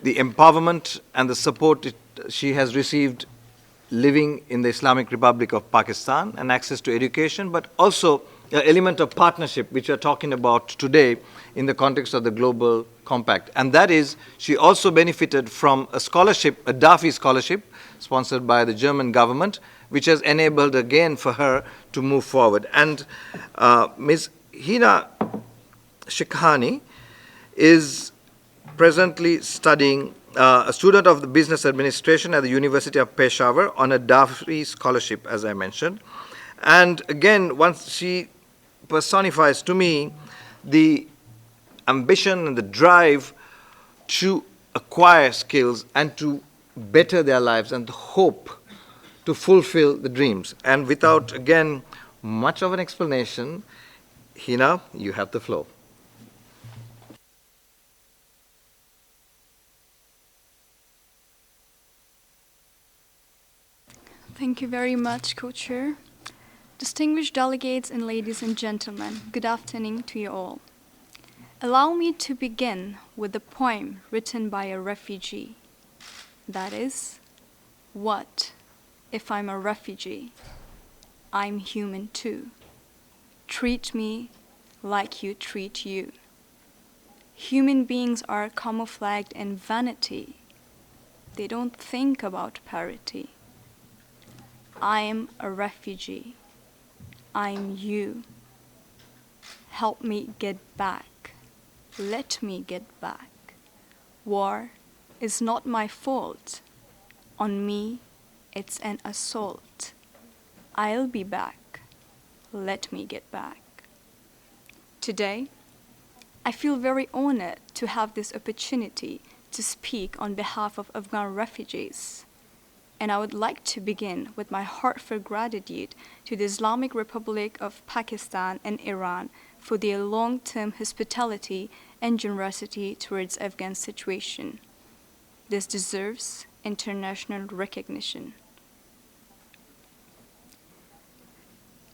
the empowerment and the support she has received living in the Islamic Republic of Pakistan and access to education, but also an element of partnership, which we are talking about today in the context of the Global Compact. And that is, she also benefited from a scholarship, a Dafi scholarship, sponsored by the German government, which has enabled again for her to move forward. And Ms. Hina Shikhani is presently studying a student of the business administration at the University of Peshawar on a Dafi scholarship, as I mentioned. And again, once she personifies to me the ambition and the drive to acquire skills and to better their lives and the hope to fulfill the dreams. And without, again, much of an explanation, Hina, you have the floor. Thank you very much, Co-Chair. Distinguished delegates and ladies and gentlemen, good afternoon to you all. Allow me to begin with a poem written by a refugee. That is, what if I'm a refugee, I'm human too. Treat me like you treat you. Human beings are camouflaged in vanity. They don't think about parity. I'm a refugee. I'm you. Help me get back. Let me get back. War is not my fault. On me, it's an assault. I'll be back. Let me get back. Today, I feel very honored to have this opportunity to speak on behalf of Afghan refugees. And I would like to begin with my heartfelt gratitude to the Islamic Republic of Pakistan and Iran for their long-term hospitality and generosity towards Afghan situation. This deserves international recognition.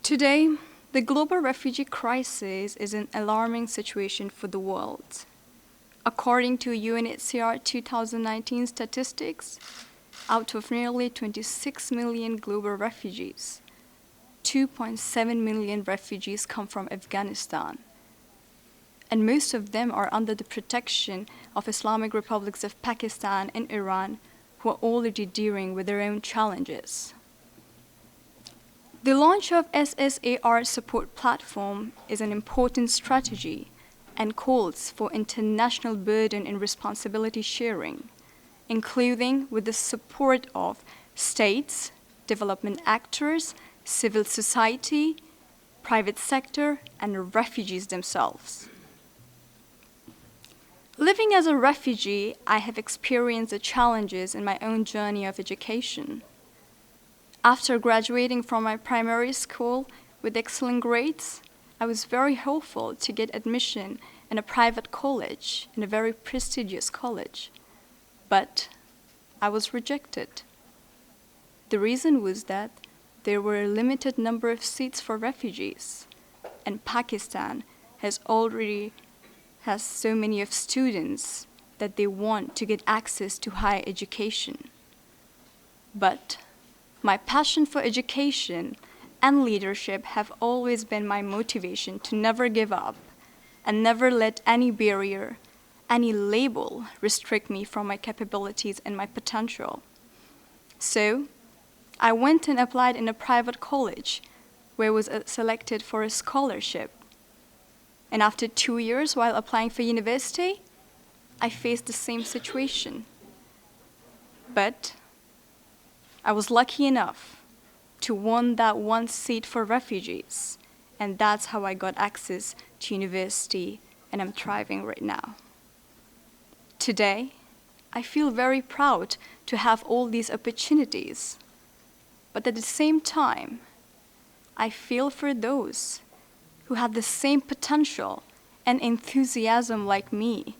Today, the global refugee crisis is an alarming situation for the world. According to UNHCR 2019 statistics, out of nearly 26 million global refugees, 2.7 million refugees come from Afghanistan. And most of them are under the protection of Islamic Republics of Pakistan and Iran, who are already dealing with their own challenges. The launch of SSAR support platform is an important strategy and calls for international burden and responsibility sharing, including with the support of states, development actors, civil society, private sector, and refugees themselves. Living as a refugee, I have experienced the challenges in my own journey of education. After graduating from my primary school with excellent grades, I was very hopeful to get admission in a private college, in a very prestigious college. But I was rejected. The reason was that there were a limited number of seats for refugees, and Pakistan has so many of students that they want to get access to higher education. But my passion for education and leadership have always been my motivation to never give up and never let any barrier, any label restrict me from my capabilities and my potential. So I went and applied in a private college where I was selected for a scholarship. And after 2 years while applying for university, I faced the same situation. But I was lucky enough to win that one seat for refugees, and that's how I got access to university, and I'm thriving right now. Today, I feel very proud to have all these opportunities, but at the same time, I feel for those who have the same potential and enthusiasm like me,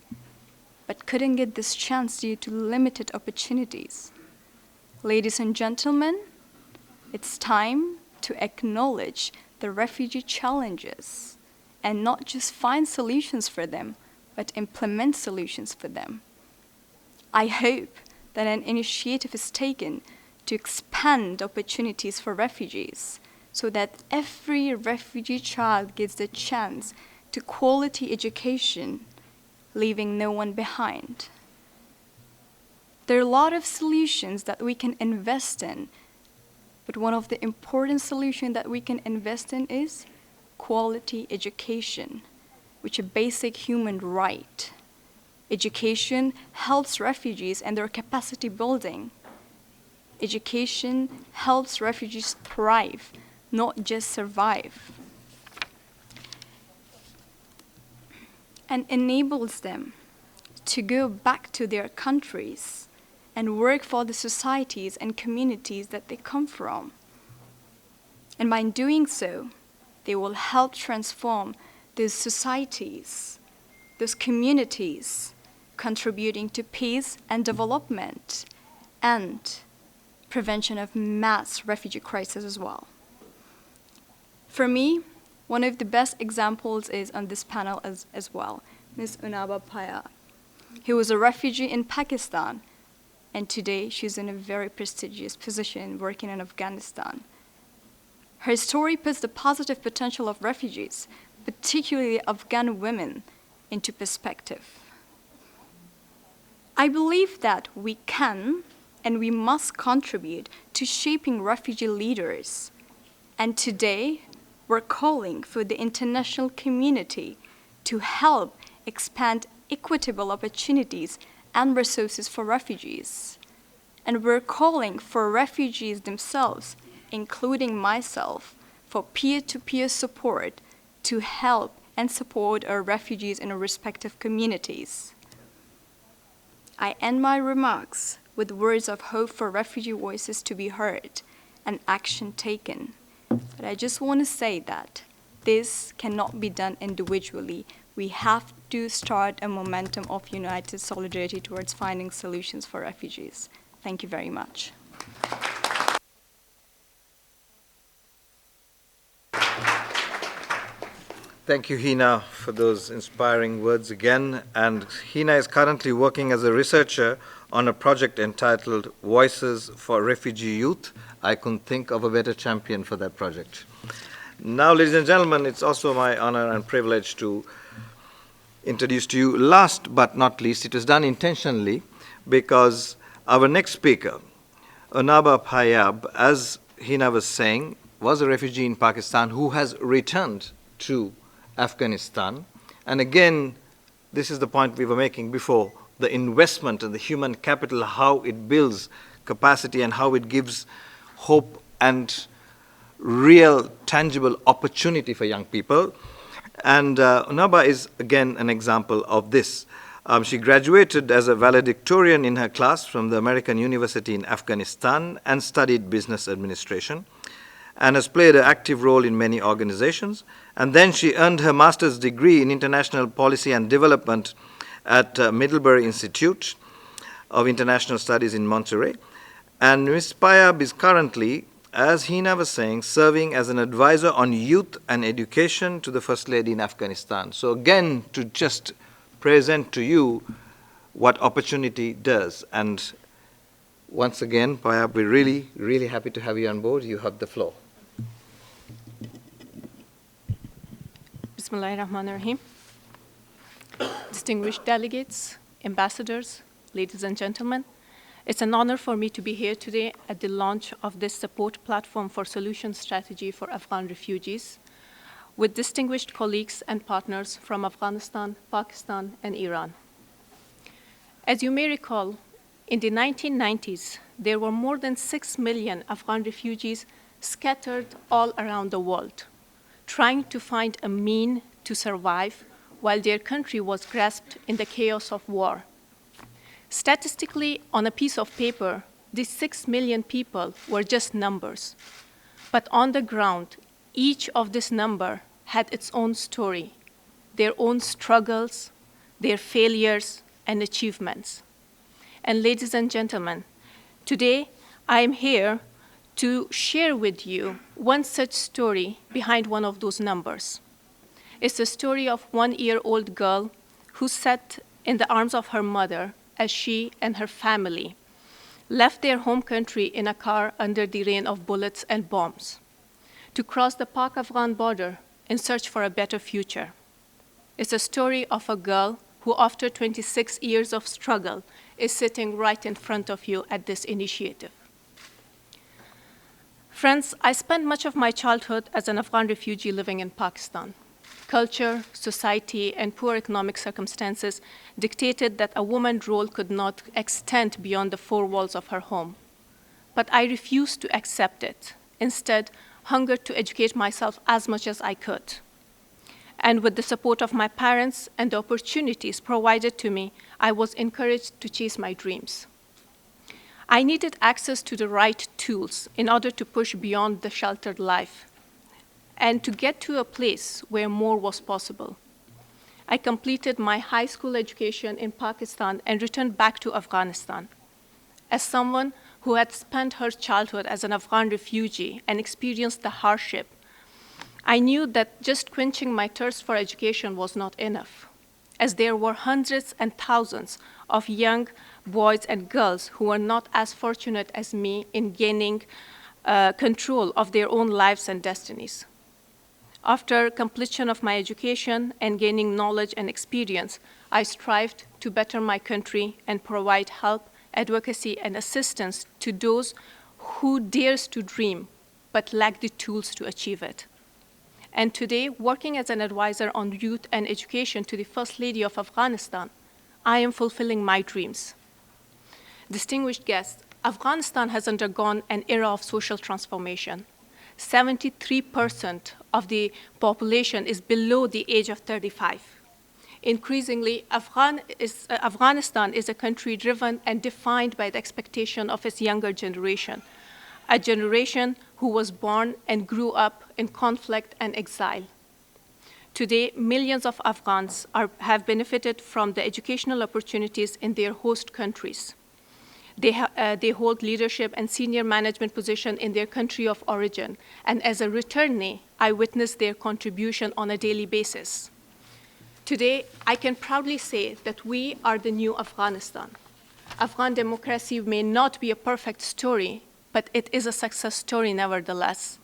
but couldn't get this chance due to limited opportunities. Ladies and gentlemen, it's time to acknowledge the refugee challenges and not just find solutions for them, but implement solutions for them. I hope that an initiative is taken to expand opportunities for refugees so that every refugee child gets the chance to quality education, leaving no one behind. There are a lot of solutions that we can invest in, but one of the important solutions that we can invest in is quality education, which is a basic human right. Education helps refugees and their capacity building. Education helps refugees thrive, not just survive, and enables them to go back to their countries and work for the societies and communities that they come from. And by doing so, they will help transform those societies, those communities, contributing to peace and development and prevention of mass refugee crisis as well. For me, one of the best examples is on this panel as well, Ms. Unaba Paya, who was a refugee in Pakistan, and today she's in a very prestigious position working in Afghanistan. Her story puts the positive potential of refugees, particularly Afghan women, into perspective. I believe that we can and we must contribute to shaping refugee leaders. And today, we're calling for the international community to help expand equitable opportunities and resources for refugees. And we're calling for refugees themselves, including myself, for peer-to-peer support to help and support our refugees in our respective communities. I end my remarks with words of hope for refugee voices to be heard and action taken. But I just want to say that this cannot be done individually. We have to start a momentum of united solidarity towards finding solutions for refugees. Thank you very much. Thank you, Hina, for those inspiring words again. And Hina is currently working as a researcher on a project entitled Voices for Refugee Youth. I couldn't think of a better champion for that project. Now, ladies and gentlemen, it's also my honor and privilege to introduce to you, last but not least, it was done intentionally because our next speaker, Onaba Payab, as Hina was saying, was a refugee in Pakistan who has returned to Afghanistan. And again, this is the point we were making before, the investment in the human capital, how it builds capacity and how it gives hope and real, tangible opportunity for young people. And Onaba is, again, an example of this. She graduated as a valedictorian in her class from the American University in Afghanistan and studied business administration, and has played an active role in many organizations. And then she earned her master's degree in international policy and development at Middlebury Institute of International Studies in Monterey. And Ms. Payab is currently, as Hina was saying, serving as an advisor on youth and education to the First Lady in Afghanistan. So again, to just present to you what opportunity does. And once again, Payab, we're really, really happy to have you on board. You have the floor. Bismillahirrahmanirrahim. Distinguished delegates, ambassadors, ladies and gentlemen, it's an honor for me to be here today at the launch of this support platform for solution strategy for Afghan refugees with distinguished colleagues and partners from Afghanistan, Pakistan, and Iran. As you may recall, in the 1990s, there were more than 6 million Afghan refugees scattered all around the world, trying to find a mean to survive while their country was grasped in the chaos of war. Statistically, on a piece of paper, these 6 million people were just numbers. But on the ground, each of this number had its own story, their own struggles, their failures, and achievements. And ladies and gentlemen, today I am here to share with you one such story behind one of those numbers. It's the story of 1-year-old girl who sat in the arms of her mother as she and her family left their home country in a car under the rain of bullets and bombs to cross the Pak-Afghan border in search for a better future. It's a story of a girl who, after 26 years of struggle, is sitting right in front of you at this initiative. Friends, I spent much of my childhood as an Afghan refugee living in Pakistan. Culture, society, and poor economic circumstances dictated that a woman's role could not extend beyond the 4 walls of her home. But I refused to accept it. Instead, hungered to educate myself as much as I could. And with the support of my parents and the opportunities provided to me, I was encouraged to chase my dreams. I needed access to the right tools in order to push beyond the sheltered life and to get to a place where more was possible. I completed my high school education in Pakistan and returned back to Afghanistan. As someone who had spent her childhood as an Afghan refugee and experienced the hardship, I knew that just quenching my thirst for education was not enough. as there were hundreds and thousands of young boys and girls who were not as fortunate as me in gaining control of their own lives and destinies. After completion of my education and gaining knowledge and experience, I strived to better my country and provide help, advocacy, and assistance to those who dares to dream but lack the tools to achieve it. And today, working as an advisor on youth and education to the First Lady of Afghanistan, I am fulfilling my dreams. Distinguished guests, Afghanistan has undergone an era of social transformation. 73% of the population is below the age of 35. Increasingly, Afghanistan is a country driven and defined by the expectation of its younger generation, a generation who was born and grew up in conflict and exile. Today, millions of Afghans have benefited from the educational opportunities in their host countries. They hold leadership and senior management position in their country of origin, and as a returnee, I witness their contribution on a daily basis. Today, I can proudly say that we are the new Afghanistan. Afghan democracy may not be a perfect story, but it is a success story nevertheless.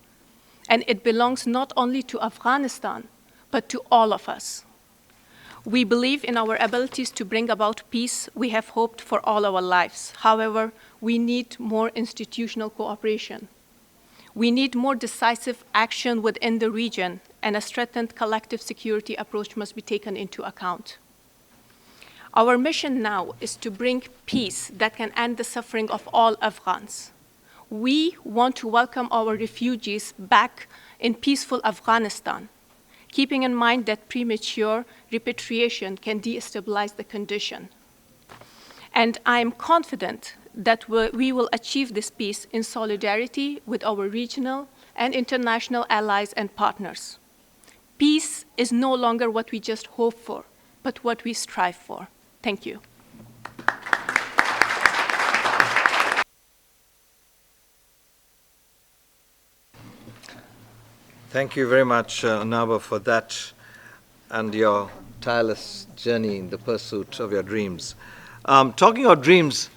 And it belongs not only to Afghanistan, but to all of us. We believe in our abilities to bring about peace we have hoped for all our lives. However, we need more institutional cooperation. We need more decisive action within the region, and a strengthened collective security approach must be taken into account. Our mission now is to bring peace that can end the suffering of all Afghans. We want to welcome our refugees back in peaceful Afghanistan, keeping in mind that premature repatriation can destabilize the condition. And I am confident that we will achieve this peace in solidarity with our regional and international allies and partners. Peace is no longer what we just hope for, but what we strive for. Thank you. Thank you very much, Naba, for that and your tireless journey in the pursuit of your dreams. Talking of dreams,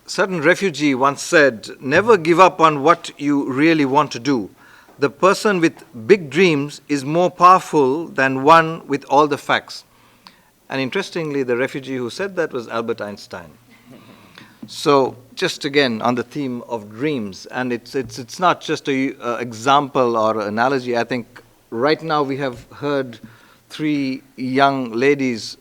certain refugee once said, "Never give up on what you really want to do. The person with big dreams is more powerful than one with all the facts." And interestingly, the refugee who said that was Albert Einstein. So just again on the theme of dreams, and it's not just an example or analogy. I think right now we have heard three young ladies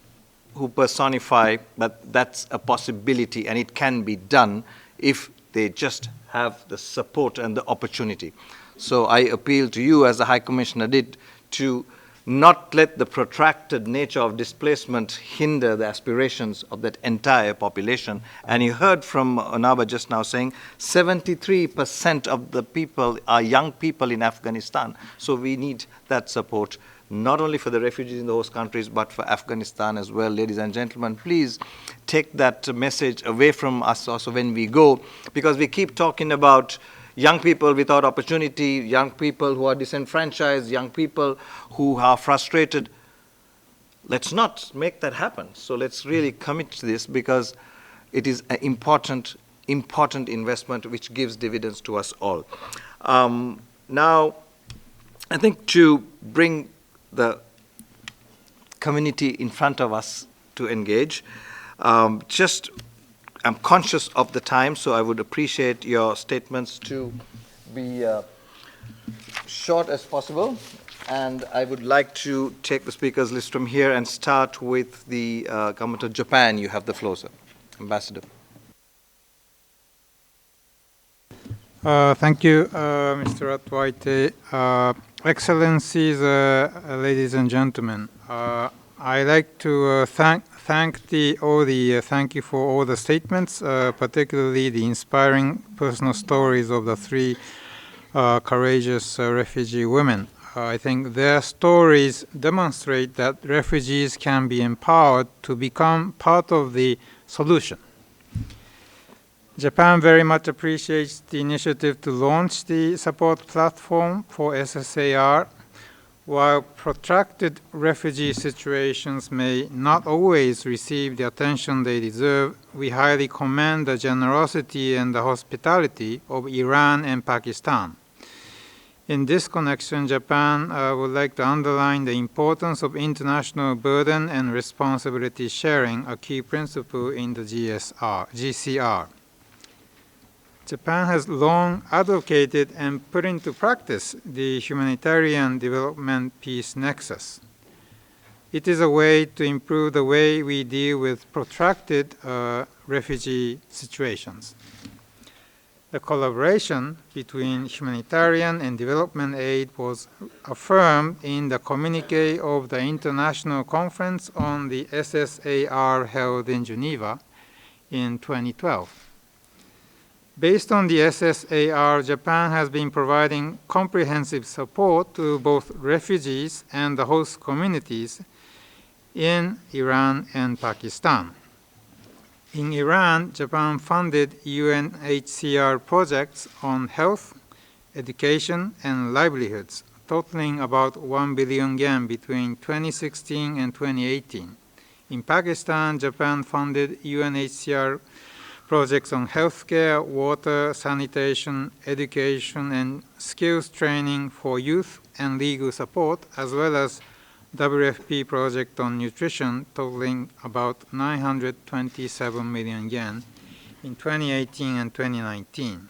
who personify that that's a possibility, and it can be done if they just have the support and the opportunity. So I appeal to you, as the High Commissioner did, to not let the protracted nature of displacement hinder the aspirations of that entire population. And you heard from Onaba just now saying 73% of the people are young people in Afghanistan. So we need that support, not only for the refugees in the host countries, but for Afghanistan as well. Ladies and gentlemen, please take that message away from us also when we go, because we keep talking about young people without opportunity, young people who are disenfranchised, young people who are frustrated. Let's not make that happen. So let's really commit to this, because it is an important investment which gives dividends to us all. Now, I think to bring the community in front of us to engage, I'm conscious of the time, so I would appreciate your statements to be short as possible. And I would like to take the speakers list from here and start with the government of Japan. You have the floor, sir. Ambassador. Thank you, Mr. Atwaite. Excellencies, ladies and gentlemen, I'd like to thank you for all the statements, particularly the inspiring personal stories of the three courageous refugee women. I think their stories demonstrate that refugees can be empowered to become part of the solution. Japan very much appreciates the initiative to launch the support platform for SSAR, While protracted refugee situations may not always receive the attention they deserve, we highly commend the generosity and the hospitality of Iran and Pakistan. In this connection, Japan would like to underline the importance of international burden and responsibility sharing, a key principle in the GCR. Japan has long advocated and put into practice the humanitarian development peace nexus. It is a way to improve the way we deal with protracted refugee situations. The collaboration between humanitarian and development aid was affirmed in the communique of the International Conference on the SSAR held in Geneva in 2012. Based on the SSAR, Japan has been providing comprehensive support to both refugees and the host communities in Iran and Pakistan. In Iran, Japan funded UNHCR projects on health, education, and livelihoods, totaling about 1 billion yen between 2016 and 2018. In Pakistan, Japan funded UNHCR projects on healthcare, water, sanitation, education, and skills training for youth and legal support, as well as WFP project on nutrition totaling about 927 million yen in 2018 and 2019.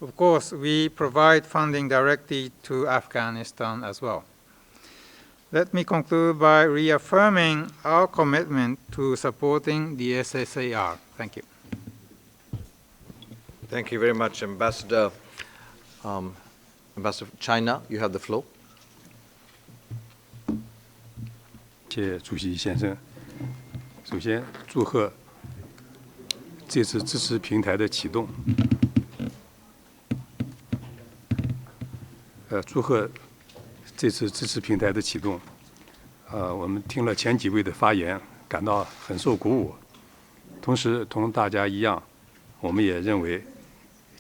Of course, we provide funding directly to Afghanistan as well. Let me conclude by reaffirming our commitment to supporting the SSAR. Thank you. Thank you very much, Ambassador. Ambassador China, you have the floor. 谢谢主席先生。首先，祝贺这次支持平台的启动。祝贺这次支持平台的启动。我们听了前几位的发言，感到很受鼓舞。同时，同大家一样，我们也认为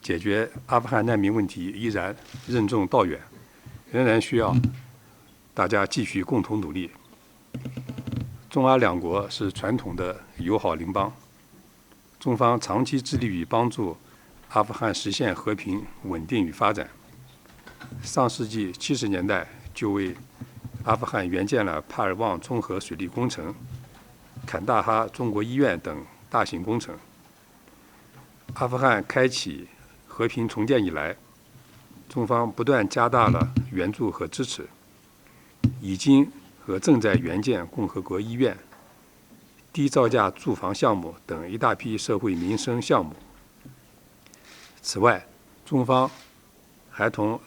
解决阿富汗难民问题依然任重道远，仍然需要大家继续共同努力。中阿两国是传统的友好邻邦，中方长期致力于帮助阿富汗实现和平、稳定与发展。上世纪70年代就为阿富汗援建了帕尔旺综合水利工程、坎大哈中国医院等大型工程。阿富汗开启和平重建以来，中方不断加大了援助和支持，已经和正在援建共和国医院、低造价住房项目等一大批社会民生项目。此外，中方还同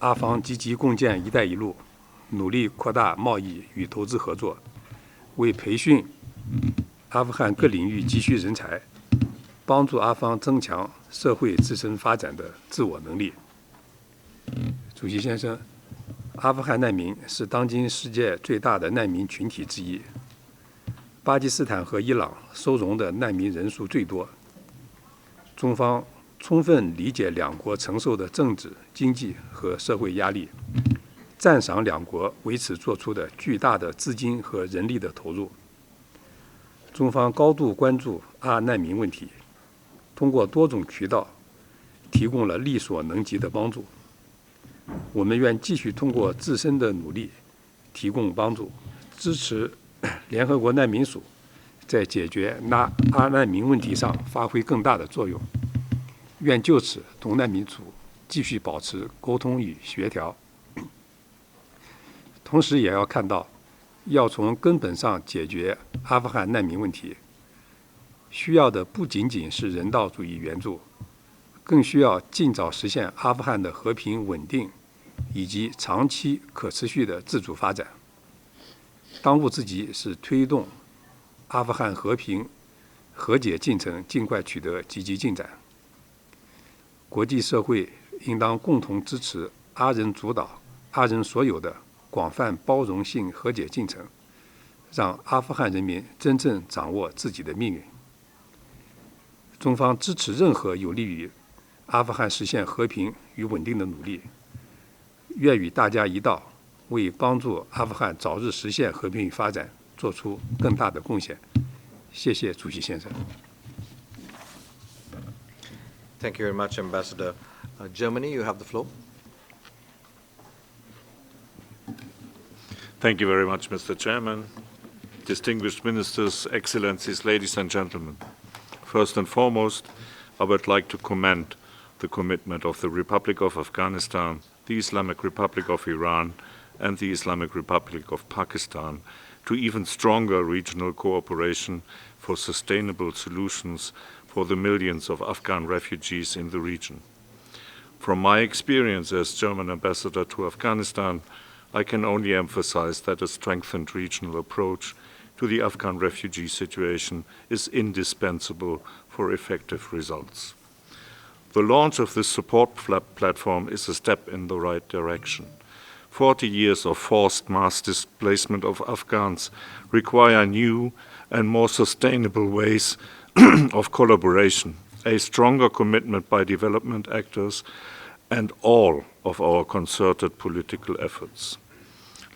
阿方积极共建“一带一路”，努力扩大贸易与投资合作，为培训阿富汗各领域急需人才，帮助阿方增强社会自身发展的自我能力。主席先生，阿富汗难民是当今世界最大的难民群体之一，巴基斯坦和伊朗收容的难民人数最多。中方充分理解两国承受的政治、经济和社会压力，赞赏两国为此做出的巨大的资金和人力的投入。中方高度关注阿难民问题，通过多种渠道提供了力所能及的帮助。我们愿继续通过自身的努力提供帮助，支持联合国难民署在解决阿难民问题上发挥更大的作用。愿就此同难民署继续保持沟通与协调。同时也要看到，要从根本上解决阿富汗难民问题，需要的不仅仅是人道主义援助，更需要尽早实现阿富汗的和平稳定以及长期可持续的自主发展。当务之急是推动阿富汗和平和解进程尽快取得积极进展。国际社会应当共同支持阿人主导、阿人所有的广泛包容性和解进程，让阿富汗人民真正掌握自己的命运。中方支持任何有利于阿富汗实现和平与稳定的努力，愿与大家一道为帮助阿富汗早日实现和平与发展做出更大的贡献。谢谢主席先生。Thank you very much, Ambassador. Germany, you have the floor. Thank you very much, Mr. Chairman. Distinguished ministers, excellencies, ladies and gentlemen. First and foremost, I would like to commend the commitment of the Republic of Afghanistan, the Islamic Republic of Iran, and the Islamic Republic of Pakistan to even stronger regional cooperation for sustainable solutions for the millions of Afghan refugees in the region. From my experience as German ambassador to Afghanistan, I can only emphasize that a strengthened regional approach to the Afghan refugee situation is indispensable for effective results. The launch of this support platform is a step in the right direction. 40 years of forced mass displacement of Afghans require new and more sustainable ways of collaboration, a stronger commitment by development actors, and all of our concerted political efforts.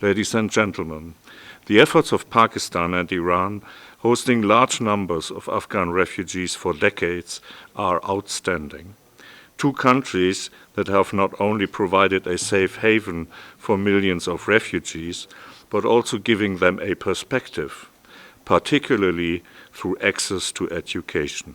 Ladies and gentlemen, the efforts of Pakistan and Iran, hosting large numbers of Afghan refugees for decades, are outstanding. Two countries that have not only provided a safe haven for millions of refugees, but also giving them a perspective, particularly through access to education.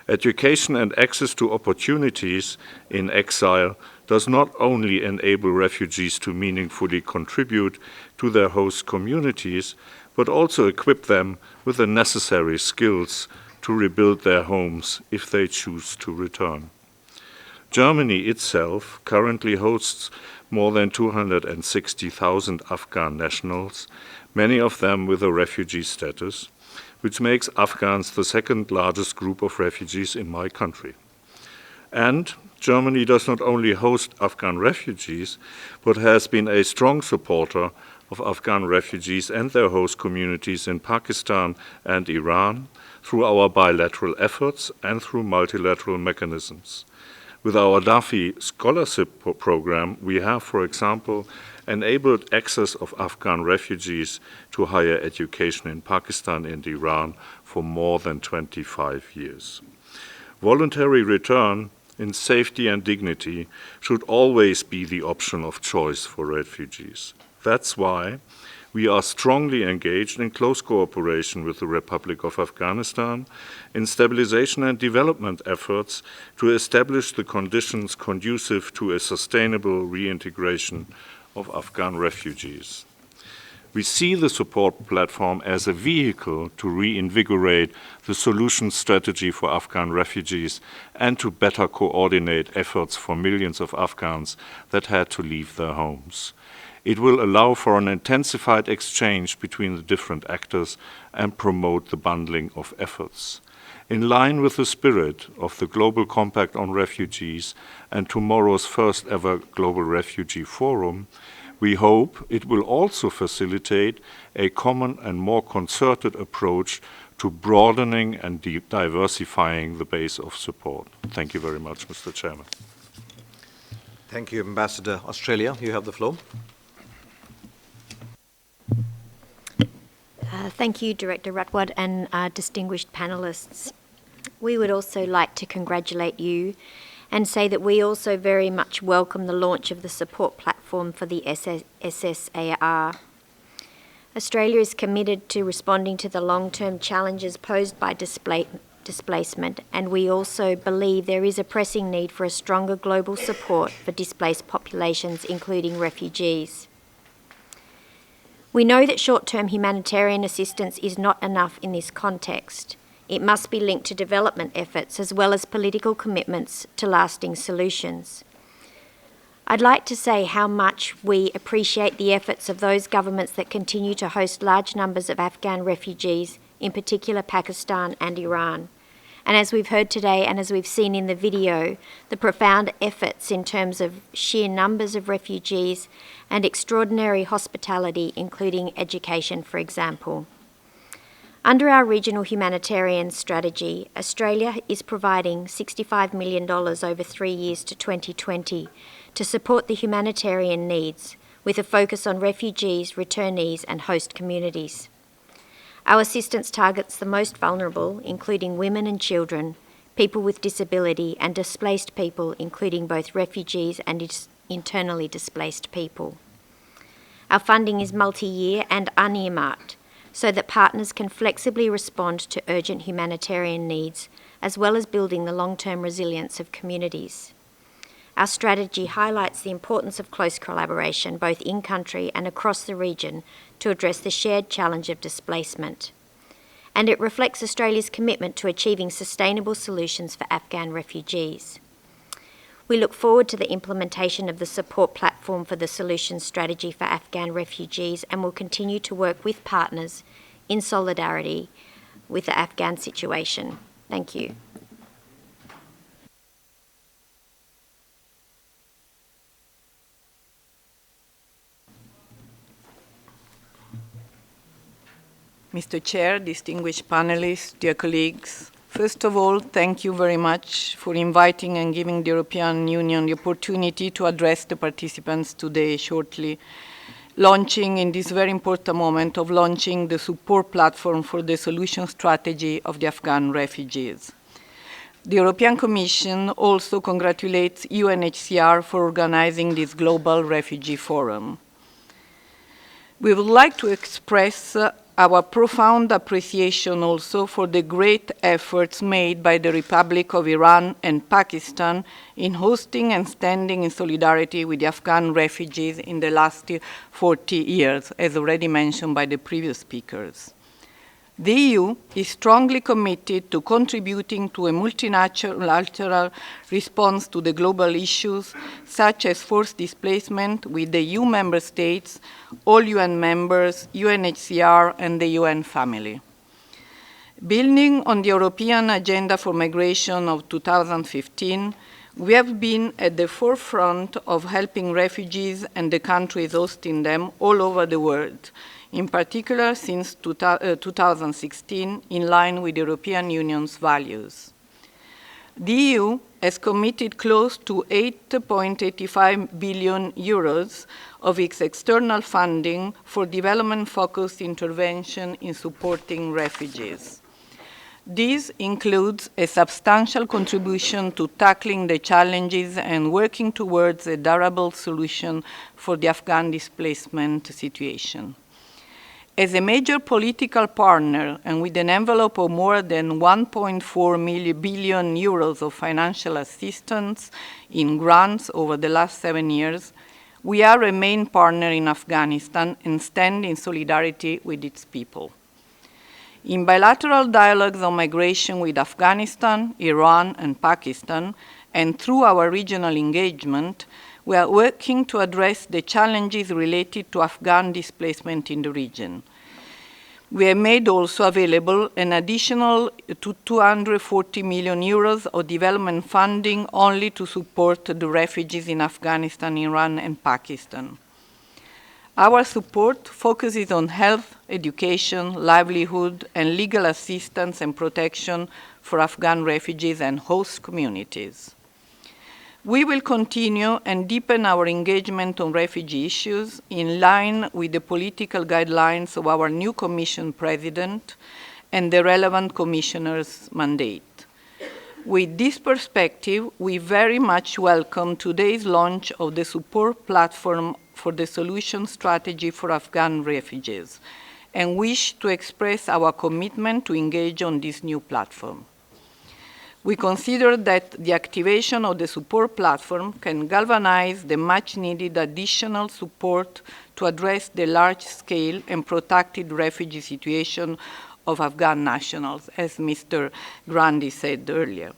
Education and access to opportunities in exile does not only enable refugees to meaningfully contribute to their host communities, but also equip them with the necessary skills to rebuild their homes if they choose to return. Germany itself currently hosts more than 260,000 Afghan nationals, many of them with a refugee status, which makes Afghans the second largest group of refugees in my country. And Germany does not only host Afghan refugees, but has been a strong supporter of Afghan refugees and their host communities in Pakistan and Iran through our bilateral efforts and through multilateral mechanisms. With our DAFI scholarship program, we have, for example, enabled access of Afghan refugees to higher education in Pakistan and Iran for more than 25 years. Voluntary return in safety and dignity should always be the option of choice for refugees. That's why we are strongly engaged in close cooperation with the Republic of Afghanistan in stabilization and development efforts to establish the conditions conducive to a sustainable reintegration of Afghan refugees. We see the support platform as a vehicle to reinvigorate the solution strategy for Afghan refugees and to better coordinate efforts for millions of Afghans that had to leave their homes. It will allow for an intensified exchange between the different actors and promote the bundling of efforts. In line with the spirit of the Global Compact on Refugees and tomorrow's first ever Global Refugee Forum, we hope it will also facilitate a common and more concerted approach to broadening and diversifying the base of support. Thank you very much, Mr. Chairman. Thank you, Ambassador. Australia, you have the floor. Thank you, Director Ratwad, and distinguished panelists. We would also like to congratulate you and say that we also very much welcome the launch of the support platform for the SSAR. Australia is committed to responding to the long-term challenges posed by displacement, and we also believe there is a pressing need for a stronger global support for displaced populations, including refugees. We know that short-term humanitarian assistance is not enough in this context. It must be linked to development efforts as well as political commitments to lasting solutions. I'd like to say how much we appreciate the efforts of those governments that continue to host large numbers of Afghan refugees, in particular Pakistan and Iran. And as we've heard today and as we've seen in the video, the profound efforts in terms of sheer numbers of refugees and extraordinary hospitality, including education, for example. Under our regional humanitarian strategy, Australia is providing $65 million over 3 years to 2020 to support the humanitarian needs, with a focus on refugees, returnees, and host communities. Our assistance targets the most vulnerable, including women and children, people with disability, and displaced people, including both refugees and internally displaced people. Our funding is multi-year and unearmarked, so that partners can flexibly respond to urgent humanitarian needs, as well as building the long-term resilience of communities. Our strategy highlights the importance of close collaboration, both in-country and across the region, to address the shared challenge of displacement. And it reflects Australia's commitment to achieving sustainable solutions for Afghan refugees. We look forward to the implementation of the support platform for the solutions strategy for Afghan refugees and will continue to work with partners in solidarity with the Afghan situation. Thank you. Mr. Chair, distinguished panelists, dear colleagues, first of all, thank you very much for inviting and giving the European Union the opportunity to address the participants today shortly, launching in this very important moment of launching the support platform for the solution strategy of the Afghan refugees. The European Commission also congratulates UNHCR for organizing this global refugee forum. We would like to express our profound appreciation also for the great efforts made by the Republic of Iran and Pakistan in hosting and standing in solidarity with the Afghan refugees in the last 40 years, as already mentioned by the previous speakers. The EU is strongly committed to contributing to a multilateral response to the global issues, such as forced displacement, with the EU member states, all UN members, UNHCR, and the UN family. Building on the European Agenda for Migration of 2015, we have been at the forefront of helping refugees and the countries hosting them all over the world, in particular since 2016, in line with the European Union's values. The EU has committed close to 8.85 billion euros of its external funding for development-focused intervention in supporting refugees. This includes a substantial contribution to tackling the challenges and working towards a durable solution for the Afghan displacement situation. As a major political partner and with an envelope of more than 1.4 billion euros of financial assistance in grants over the last 7 years, we are a main partner in Afghanistan and stand in solidarity with its people. In bilateral dialogues on migration with Afghanistan, Iran, and Pakistan, and through our regional engagement, we are working to address the challenges related to Afghan displacement in the region. We have made also available an additional 240 million euros of development funding only to support the refugees in Afghanistan, Iran, and Pakistan. Our support focuses on health, education, livelihood, and legal assistance and protection for Afghan refugees and host communities. We will continue and deepen our engagement on refugee issues in line with the political guidelines of our new Commission President and the relevant Commissioner's mandate. With this perspective, we very much welcome today's launch of the support platform for the solution strategy for Afghan refugees and wish to express our commitment to engage on this new platform. We consider that the activation of the support platform can galvanize the much-needed additional support to address the large-scale and protracted refugee situation of Afghan nationals, as Mr. Grandi said earlier.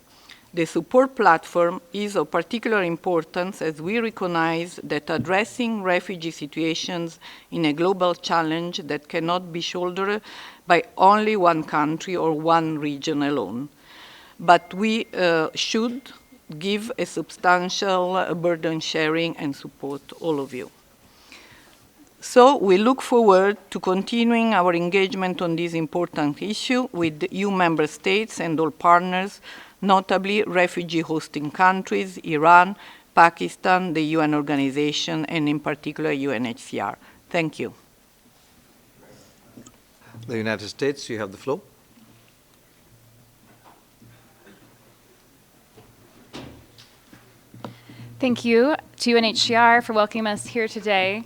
The support platform is of particular importance as we recognize that addressing refugee situations in a global challenge that cannot be shouldered by only one country or one region alone. But we should give a substantial burden sharing and support all of you. So we look forward to continuing our engagement on this important issue with EU member states and all partners, notably refugee hosting countries, Iran, Pakistan, the UN organization, and in particular UNHCR. Thank you. The United States, you have the floor. Thank you to UNHCR for welcoming us here today,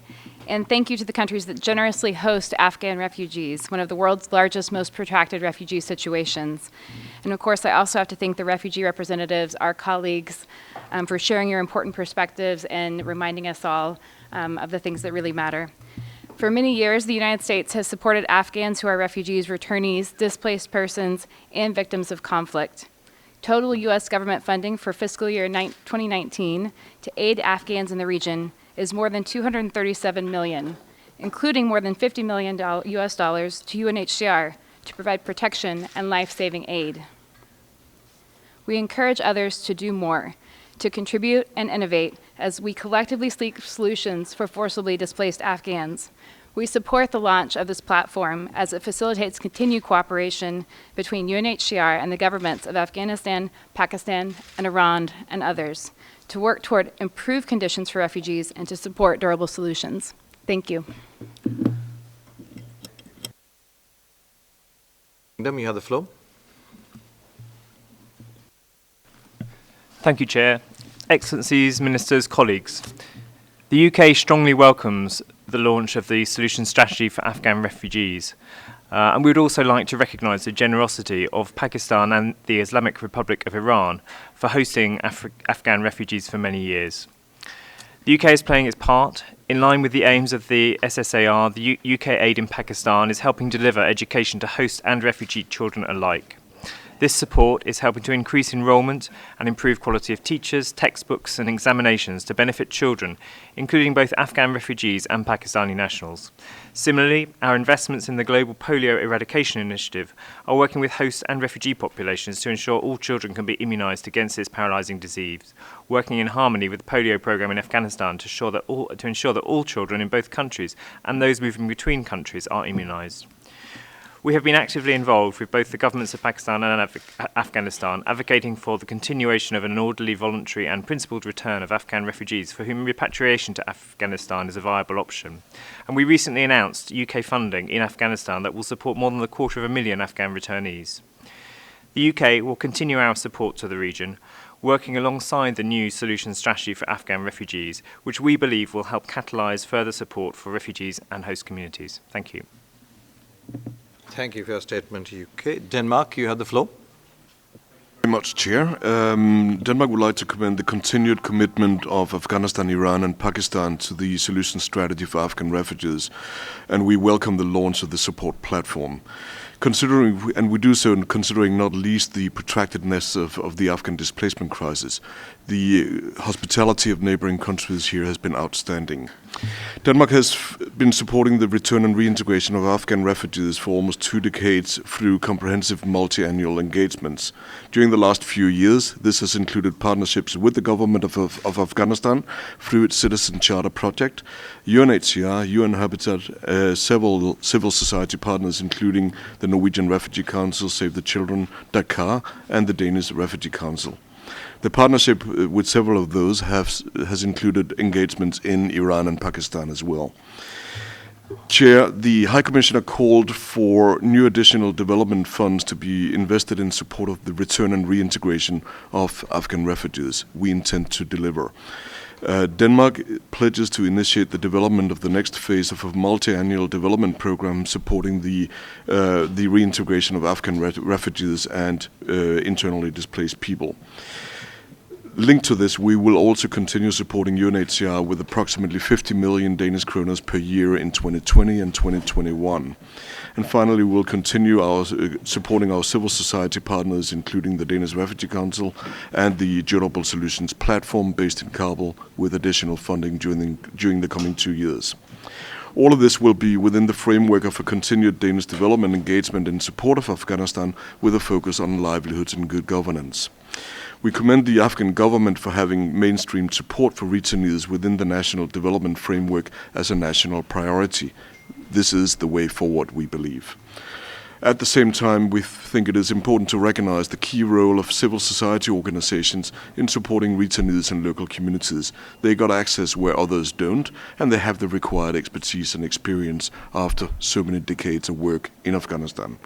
and thank you to the countries that generously host Afghan refugees, one of the world's largest, most protracted refugee situations. And of course, I also have to thank the refugee representatives, our colleagues, for sharing your important perspectives and reminding us all of the things that really matter. For many years, the United States has supported Afghans who are refugees, returnees, displaced persons, and victims of conflict. Total U.S. government funding for fiscal year 2019 to aid Afghans in the region is more than $237 million, including more than $50 million US dollars to UNHCR to provide protection and life-saving aid. We encourage others to do more, to contribute and innovate as we collectively seek solutions for forcibly displaced Afghans. We support the launch of this platform as it facilitates continued cooperation between UNHCR and the governments of Afghanistan, Pakistan, and Iran, and others, to work toward improved conditions for refugees and to support durable solutions. Thank you. You have the floor. Thank you, Chair. Excellencies, Ministers, colleagues. The UK strongly welcomes the launch of the Solution Strategy for Afghan Refugees, and we would also like to recognise the generosity of Pakistan and the Islamic Republic of Iran for hosting Afghan refugees for many years. The UK is playing its part. In line with the aims of the SSAR, the UK aid in Pakistan is helping deliver education to host and refugee children alike. This support is helping to increase enrolment and improve quality of teachers, textbooks and examinations to benefit children, including both Afghan refugees and Pakistani nationals. Similarly, our investments in the Global Polio Eradication Initiative are working with host and refugee populations to ensure all children can be immunised against this paralysing disease, working in harmony with the polio programme in Afghanistan to ensure that all children in both countries and those moving between countries are immunised. We have been actively involved with both the governments of Pakistan and Afghanistan, advocating for the continuation of an orderly, voluntary and principled return of Afghan refugees for whom repatriation to Afghanistan is a viable option. And we recently announced UK funding in Afghanistan that will support more than 250,000 Afghan returnees. The UK will continue our support to the region, working alongside the new Solution Strategy for Afghan Refugees, which we believe will help catalyse further support for refugees and host communities. Thank you. Thank you for your statement, UK. Denmark, you have the floor. Very much, Chair. Denmark would like to commend the continued commitment of Afghanistan, Iran and Pakistan to the Solution Strategy for Afghan Refugees, and we welcome the launch of the support platform. We do so considering not least the protractedness of the Afghan displacement crisis. The hospitality of neighboring countries here has been outstanding. Denmark has been supporting the return and reintegration of Afghan refugees for almost 2 decades through comprehensive multi-annual engagements. During the last few years, this has included partnerships with the government of Afghanistan through its Citizen Charter project, UNHCR, UN Habitat, several civil society partners including the Norwegian Refugee Council, Save the Children, Dakar, and the Danish Refugee Council. The partnership with several of those has included engagements in Iran and Pakistan as well. Chair, the High Commissioner called for new additional development funds to be invested in support of the return and reintegration of Afghan refugees. We intend to deliver. Denmark pledges to initiate the development of the next phase of a multi-annual development program supporting the reintegration of Afghan refugees and internally displaced people. Linked to this, we will also continue supporting UNHCR with approximately 50 million Danish kroners per year in 2020 and 2021. And finally, we'll continue supporting our civil society partners, including the Danish Refugee Council and the Durable Solutions platform based in Kabul, with additional funding during the coming 2 years. All of this will be within the framework of a continued Danish development engagement in support of Afghanistan with a focus on livelihoods and good governance. We commend the Afghan government for having mainstreamed support for returnees within the national development framework as a national priority. This is the way forward, we believe. At the same time, we think it is important to recognize the key role of civil society organizations in supporting returnees and local communities. They got access where others don't, and they have the required expertise and experience after so many decades of work in Afghanistan.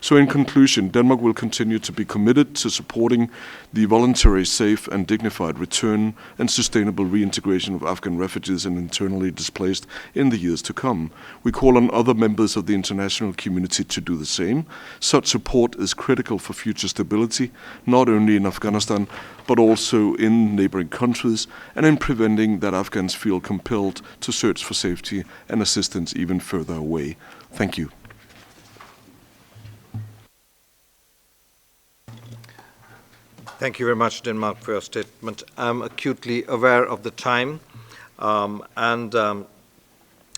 So in conclusion, Denmark will continue to be committed to supporting the voluntary, safe and dignified return and sustainable reintegration of Afghan refugees and internally displaced in the years to come. We call on other members of the international community to do the same. Such support is critical for future stability, not only in Afghanistan, but also in neighboring countries, and in preventing that Afghans feel compelled to search for safety and assistance even further away. Thank you. Thank you very much, Denmark, for your statement. I'm acutely aware of the time,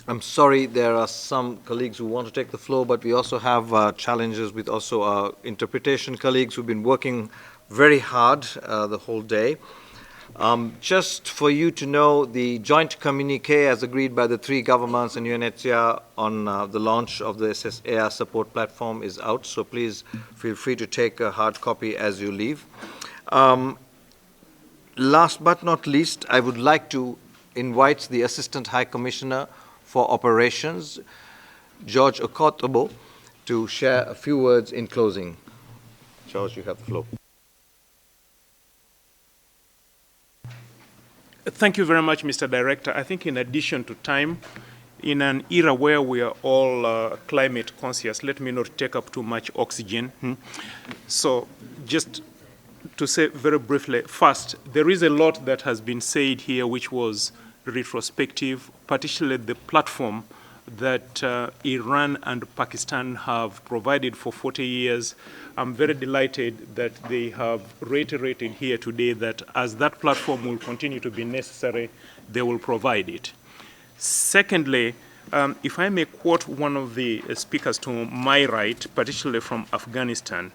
I'm sorry there are some colleagues who want to take the floor, but we also have challenges with also our interpretation colleagues who've been working very hard the whole day. Just for you to know, the joint communique as agreed by the three governments and UNHCR on the launch of the SSAR support platform is out, so please feel free to take a hard copy as you leave. Last but not least, I would like to invite the Assistant High Commissioner for Operations, George Okotobo, to share a few words in closing. George, you have the floor. Thank you very much, Mr. Director. I think in addition to time, in an era where we are all climate conscious, let me not take up too much oxygen. So just to say very briefly, first, there is a lot that has been said here which was retrospective, particularly the platform that Iran and Pakistan have provided for 40 years. I'm very delighted that they have reiterated here today that as that platform will continue to be necessary, they will provide it. Secondly, if I may quote one of the speakers to my right, particularly from Afghanistan,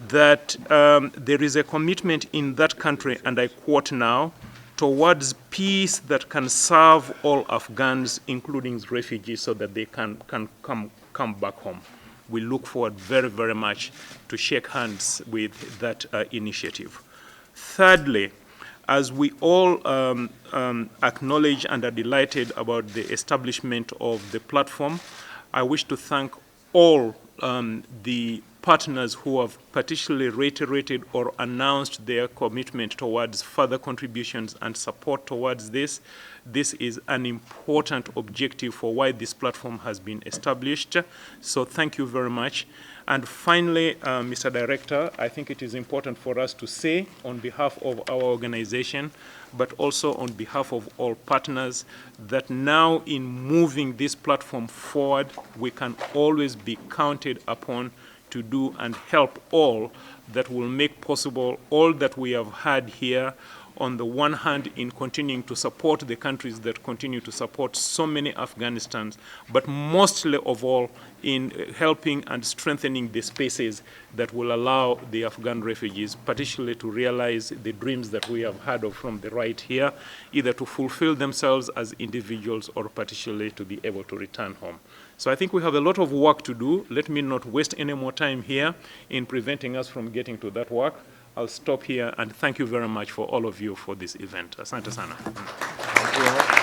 that there is a commitment in that country, and I quote now, towards peace that can serve all Afghans, including refugees, so that they can come back home. We look forward very, very much to shake hands with that initiative. Thirdly, as we all acknowledge and are delighted about the establishment of the platform, I wish to thank all the partners who have particularly reiterated or announced their commitment towards further contributions and support towards this. This is an important objective for why this platform has been established. So thank you very much. And finally, Mr. Director, I think it is important for us to say on behalf of our organization, but also on behalf of all partners, that now in moving this platform forward, we can always be counted upon to do and help all that will make possible all that we have had here, on the one hand in continuing to support the countries that continue to support so many Afghanistans, but mostly of all in helping and strengthening the spaces that will allow the Afghan refugees, particularly to realize the dreams that we have had of from the right here, either to fulfill themselves as individuals or particularly to be able to return home. So I think we have a lot of work to do. Let me not waste any more time here in preventing us from getting to that work. I'll stop here and thank you very much for all of you for this event. Asante sana. Thank you.